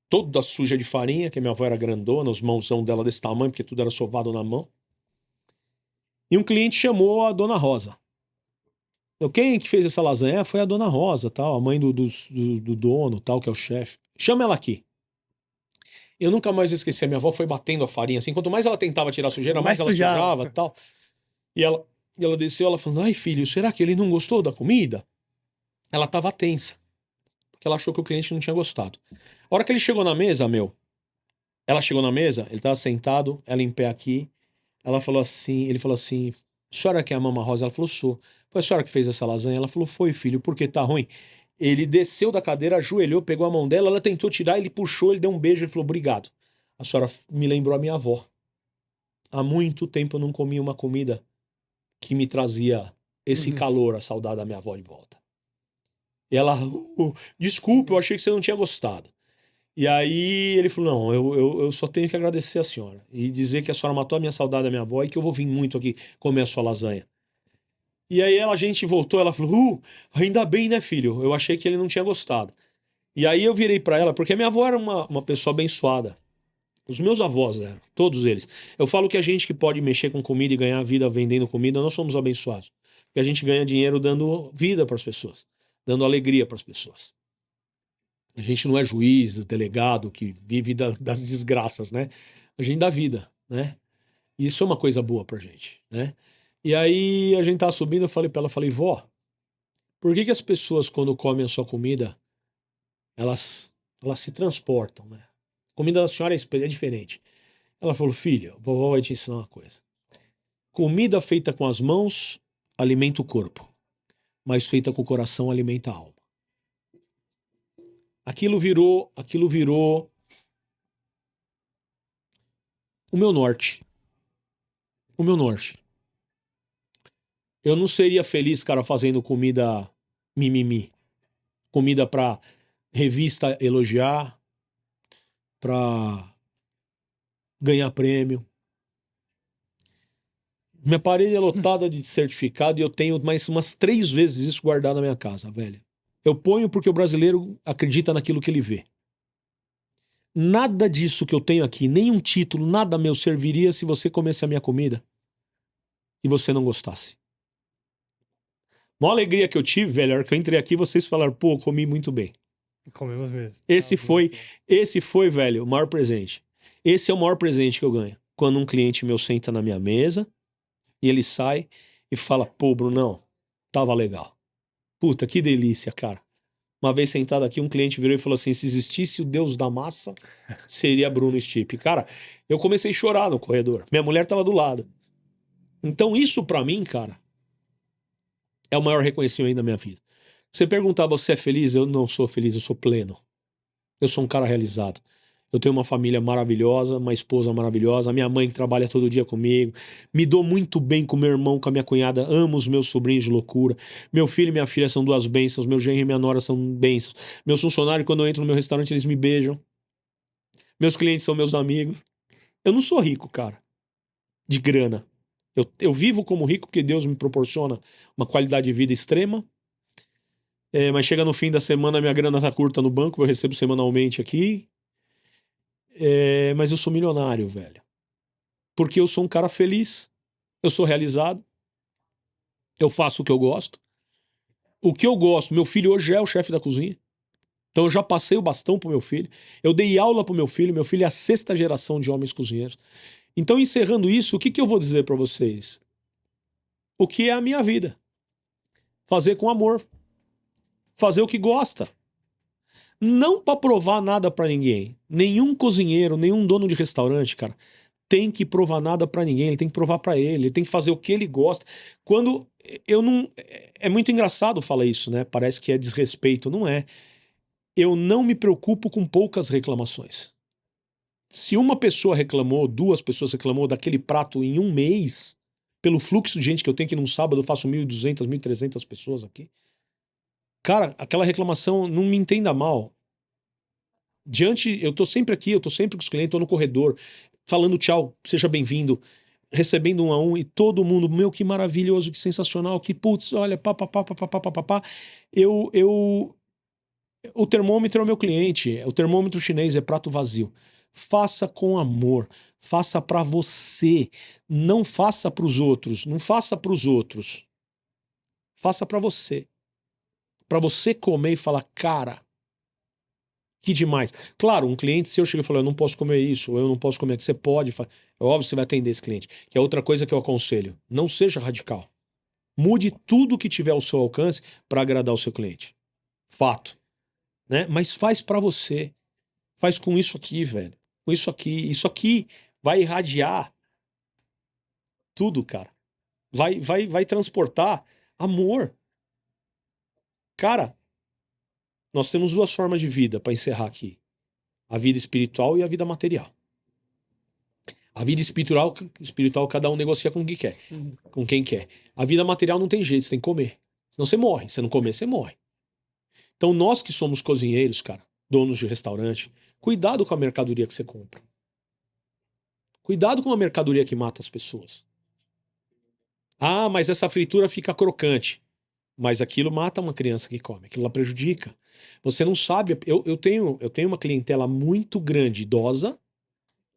toda suja de farinha, que a minha avó era grandona, os mãozão dela desse tamanho, porque tudo era sovado na mão. E um cliente chamou a Dona Rosa. Quem que fez essa lasanha? Foi a Dona Rosa, tal, a mãe do dono, tal, que é o chefe. Chama ela aqui. Eu nunca mais esqueci, a minha avó foi batendo a farinha, assim, quanto mais ela tentava tirar a sujeira, mais ela sujava, tal. E ela desceu, ela falando, ai filho, será que ele não gostou da comida? Ela tava tensa, porque ela achou que o cliente não tinha gostado. A hora que ele chegou na mesa, ela chegou na mesa, ele tava sentado, ela em pé aqui, ele falou assim, a senhora que é a Mama Rosa? Ela falou, sou. Foi a senhora que fez essa lasanha? Ela falou, foi filho, por que tá ruim? Ele desceu da cadeira, ajoelhou, pegou a mão dela, ela tentou tirar, ele puxou, ele deu um beijo e falou, obrigado. A senhora me lembrou a minha avó. Há muito tempo eu não comia uma comida que me trazia esse calor, a saudade da minha avó de volta. E ela, desculpa, eu achei que você não tinha gostado. E aí ele falou, não, eu só tenho que agradecer a senhora e dizer que a senhora matou a minha saudade da minha avó e que eu vou vir muito aqui comer a sua lasanha. E aí a gente voltou, ela falou, ainda bem, né, filho? Eu achei que ele não tinha gostado. E aí eu virei pra ela, porque a minha avó era uma pessoa abençoada. Os meus avós eram, todos eles. Eu falo que a gente que pode mexer com comida e ganhar vida vendendo comida, nós somos abençoados. Porque a gente ganha dinheiro dando vida para as pessoas, dando alegria para as pessoas. A gente não é juiz, delegado que vive das desgraças, né? A gente dá vida, né? E isso é uma coisa boa pra gente, né? E aí a gente tava subindo, eu falei pra ela, vó, por que as pessoas quando comem a sua comida, elas se transportam, né? A comida da senhora é diferente. Ela falou, filha, vovó vai te ensinar uma coisa. Comida feita com as mãos alimenta o corpo, mas feita com o coração alimenta a alma. Aquilo virou o meu norte. O meu norte. Eu não seria feliz, cara, fazendo comida mimimi. Comida pra revista elogiar, pra ganhar prêmio. Minha parede é lotada de certificado e eu tenho mais umas 3 vezes isso guardado na minha casa, velho. Eu ponho porque o brasileiro acredita naquilo que ele vê. Nada disso que eu tenho aqui, nenhum título, nada meu serviria se você comesse a minha comida e você não gostasse. Uma alegria que eu tive, velho, a hora que eu entrei aqui, vocês falaram, pô, comi muito bem. Comemos mesmo. Esse foi, velho, o maior presente. Esse é o maior presente que eu ganho. Quando um cliente meu senta na minha mesa e ele sai e fala, pô, Brunão, tava legal. Puta, que delícia, cara. Uma vez sentado aqui, um cliente virou e falou assim, se existisse o Deus da massa, seria Bruno Stipe. Cara, eu comecei a chorar no corredor. Minha mulher tava do lado. Então isso pra mim, cara, é o maior reconhecimento da minha vida. Você perguntar, você é feliz? Eu não sou feliz, eu sou pleno. Eu sou um cara realizado. Eu tenho uma família maravilhosa, uma esposa maravilhosa, a minha mãe que trabalha todo dia comigo. Me dou muito bem com meu irmão, com a minha cunhada. Amo os meus sobrinhos de loucura. Meu filho e minha filha são 2 bênçãos. Meu genro e minha nora são bênçãos. Meus funcionários, quando eu entro no meu restaurante, eles me beijam. Meus clientes são meus amigos. Eu não sou rico, cara, de grana. Eu vivo como rico porque Deus me proporciona uma qualidade de vida extrema. Mas chega no fim da semana, minha grana tá curta no banco, eu recebo semanalmente aqui. Mas eu sou milionário, velho. Porque eu sou um cara feliz. Eu sou realizado. Eu faço o que eu gosto. O que eu gosto, meu filho hoje é o chefe da cozinha. Então eu já passei o bastão pro meu filho. Eu dei aula pro meu filho é a 6ª geração de homens cozinheiros. Então, encerrando isso, o que eu vou dizer pra vocês? O que é a minha vida? Fazer com amor. Fazer o que gosta. Não pra provar nada pra ninguém. Nenhum cozinheiro, nenhum dono de restaurante, cara, tem que provar nada pra ninguém. Ele tem que provar pra ele tem que fazer o que ele gosta. Quando eu não... É muito engraçado falar isso, né? Parece que é desrespeito. Não é. eu não me preocupo com poucas reclamações. Se uma pessoa reclamou, 2 pessoas reclamou daquele prato em um mês, pelo fluxo de gente que eu tenho, que num sábado eu faço 1.200, 1.300 pessoas aqui, cara, aquela reclamação, não me entenda mal. Eu tô sempre aqui, eu tô sempre com os clientes, tô no corredor, falando tchau, seja bem-vindo, recebendo um a um, e todo mundo, meu, que maravilhoso, que sensacional, que putz, olha, pá, pá, pá, pá, pá, pá, pá, pá, pá. O termômetro é o meu cliente, o termômetro chinês é prato vazio. Faça com amor, faça pra você, não faça pros outros, não faça pros outros. Faça pra você comer e falar, cara, que demais. Claro, um cliente seu chega e fala, eu não posso comer isso, ou eu não posso comer, que você pode, é óbvio que você vai atender esse cliente. Que é outra coisa que eu aconselho, não seja radical. Mude tudo que tiver ao seu alcance para agradar o seu cliente. Fato, né? Mas faz pra você. Faz com isso aqui, velho. Com isso aqui. Isso aqui vai irradiar tudo, cara. Vai transportar amor. Cara, nós temos 2 formas de vida para encerrar aqui. A vida espiritual e a vida material. A vida espiritual cada um negocia com quem quer. Com quem quer. A vida material não tem jeito, você tem que comer. Senão você morre. Se não comer, você morre. Então nós que somos cozinheiros, cara, donos de restaurante, cuidado com a mercadoria que você compra. Cuidado com a mercadoria que mata as pessoas. Ah, mas essa fritura fica crocante. Mas aquilo mata uma criança que come, aquilo lá prejudica. Você não sabe. Eu tenho uma clientela muito grande, idosa,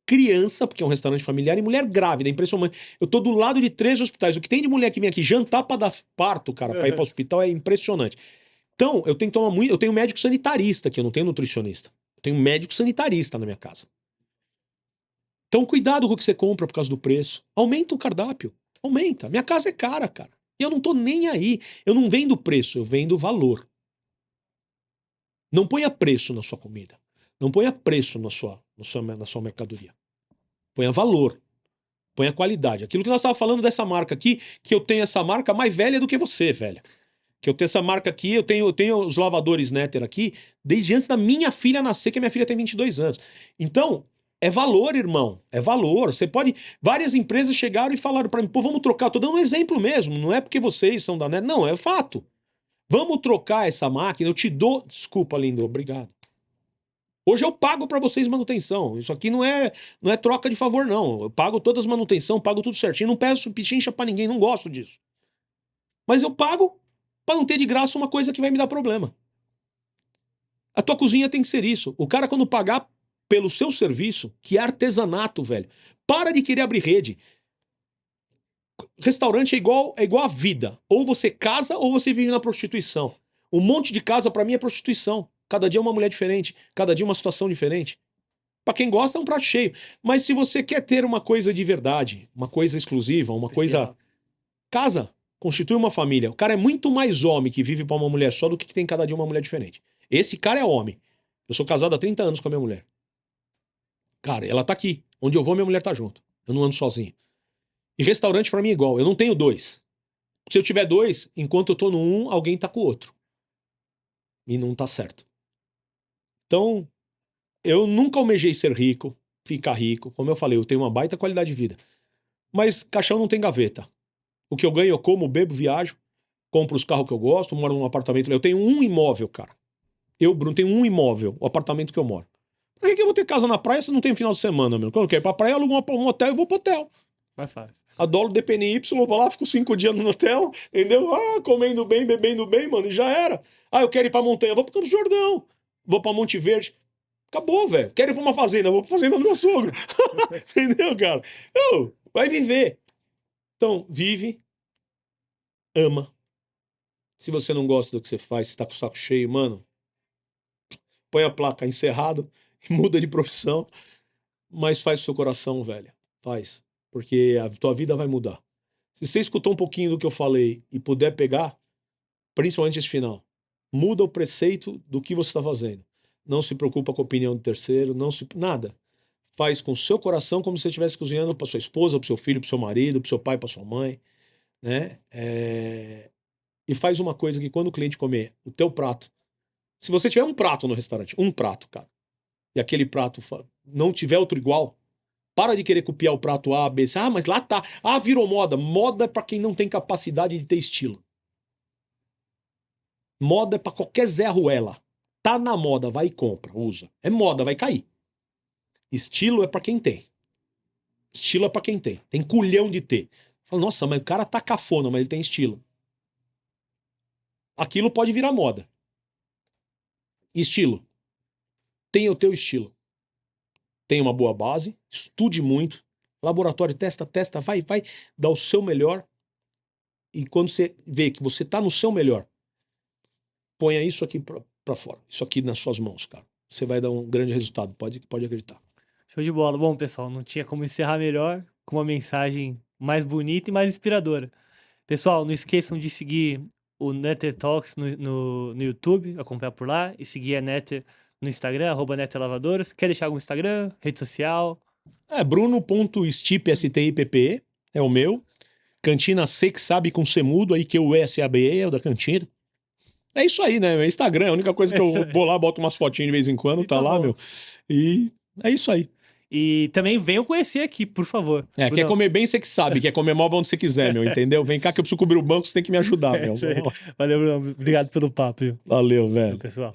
criança, porque é um restaurante familiar, e mulher grávida, impressionante. Eu tô do lado de 3 hospitais. O que tem de mulher que vem aqui jantar pra dar parto, cara, pra ir pro hospital é impressionante. Então, eu tenho que tomar muito. Eu tenho médico sanitarista aqui, eu não tenho nutricionista. Eu tenho médico sanitarista na minha casa. Então, cuidado com o que você compra por causa do preço. Aumenta o cardápio. Aumenta. Minha casa é cara, cara. E eu não tô nem aí. Eu não vendo preço, eu vendo valor. Não ponha preço na sua comida. Não ponha preço na sua mercadoria. Ponha valor. Ponha qualidade. Aquilo que nós estávamos falando dessa marca aqui, que eu tenho essa marca mais velha do que você, velho. Que eu tenho essa marca aqui, eu tenho os lavadores Netter aqui, desde antes da minha filha nascer, que a minha filha tem 22 anos. Então, é valor, irmão. É valor. Você pode. Várias empresas chegaram e falaram para mim, pô, vamos trocar. Tô dando um exemplo mesmo. Não é porque vocês são da Netter. Não, é fato. Vamos trocar essa máquina. Eu te dou. Desculpa, lindo. Obrigado. Hoje eu pago para vocês manutenção. Isso aqui não é troca de favor, não. Eu pago todas as manutenção, pago tudo certinho. Não peço pichincha para ninguém. Não gosto disso. Mas eu pago para não ter de graça uma coisa que vai me dar problema. A tua cozinha tem que ser isso. O cara, quando pagar pelo seu serviço, que é artesanato, velho, para de querer abrir rede. Restaurante é igual a vida. Ou você casa ou você vive na prostituição. Um monte de casa, pra mim, é prostituição. Cada dia é uma mulher diferente. Cada dia é uma situação diferente. Pra quem gosta, é um prato cheio. Mas se você quer ter uma coisa de verdade, uma coisa exclusiva, uma coisa... Casa. Constitui uma família. O cara é muito mais homem que vive pra uma mulher só do que tem cada dia uma mulher diferente. Esse cara é homem. Eu sou casado há 30 anos com a minha mulher. Cara, ela tá aqui. Onde eu vou, minha mulher tá junto. Eu não ando sozinho. E restaurante pra mim é igual. Eu não tenho 2. Se eu tiver 2, enquanto eu tô no um, alguém tá com o outro. E não tá certo. Então, eu nunca almejei ser rico, ficar rico. Como eu falei, eu tenho uma baita qualidade de vida. Mas caixão não tem gaveta. O que eu ganho, eu como, bebo, viajo, compro os carros que eu gosto, moro num apartamento. Eu tenho um imóvel, cara. Eu, Bruno, tenho um imóvel, o apartamento que eu moro. Por que eu vou ter casa na praia se não tem final de semana, meu? Quando eu quero ir pra praia, eu alugo um hotel e vou pro hotel. Mais fácil. Adoro DPNY, vou lá, fico 5 dias no hotel, entendeu? Ah, comendo bem, bebendo bem, mano, e já era. Ah, eu quero ir pra montanha, vou pro Campos do Jordão. Vou pra Monte Verde. Acabou, velho. Quero ir pra uma fazenda, vou pra fazenda do meu sogro. Entendeu, cara? Vai viver. Então, vive, ama. Se você não gosta do que você faz, você tá com o saco cheio, mano, põe a placa encerrado, muda de profissão, mas faz o seu coração, velho. Faz. Porque a tua vida vai mudar. Se você escutou um pouquinho do que eu falei e puder pegar, principalmente esse final, muda o preceito do que você está fazendo. Não se preocupa com a opinião do terceiro, nada. Faz com o seu coração como se você estivesse cozinhando para sua esposa, para seu filho, para seu marido, para seu pai, para sua mãe, né? E faz uma coisa que quando o cliente comer o teu prato, Se você tiver um prato no restaurante, um prato, cara, e aquele prato não tiver outro igual, para de querer copiar o prato A, B, C. Ah, mas lá tá. Ah, virou moda. Moda é pra quem não tem capacidade de ter estilo. Moda é pra qualquer Zé Ruela. Tá na moda, vai e compra, usa. É moda, vai cair. Estilo é pra quem tem. Estilo é pra quem tem. Tem culhão de ter. Fala, nossa, mas o cara tá cafona, mas ele tem estilo. Aquilo pode virar moda. Estilo. Tenha o teu estilo. Tenha uma boa base, estude muito. Laboratório, testa, vai, dá o seu melhor. E quando você vê que você tá no seu melhor, ponha isso aqui pra fora. Isso aqui nas suas mãos, cara. Você vai dar um grande resultado, pode acreditar. Show de bola. Bom, pessoal, não tinha como encerrar melhor com uma mensagem mais bonita e mais inspiradora. Pessoal, não esqueçam de seguir o Netter Talks no YouTube, acompanhar por lá, e seguir a Netter no Instagram, @netterlavadoras. Quer deixar algum Instagram, rede social? Bruno.stipe, S-T-I-P-P-E, é o meu. Cantina C, que sabe com C mudo, aí que o S-A-B-E, é o da cantina. É isso aí, né? Instagram é a única coisa que eu vou lá, boto umas fotinhas de vez em quando, E tá tá lá, bom. meu. E é isso aí. E também venham conhecer aqui, por favor. Quer Brunão. comer bem, você que sabe. Quer comer mal, vai onde você quiser, meu, entendeu? Vem cá que eu preciso cobrir o banco, você tem que me ajudar, É meu. isso aí. Valeu, Brunão. Obrigado pelo papo, viu? Valeu, Valeu, velho. pessoal.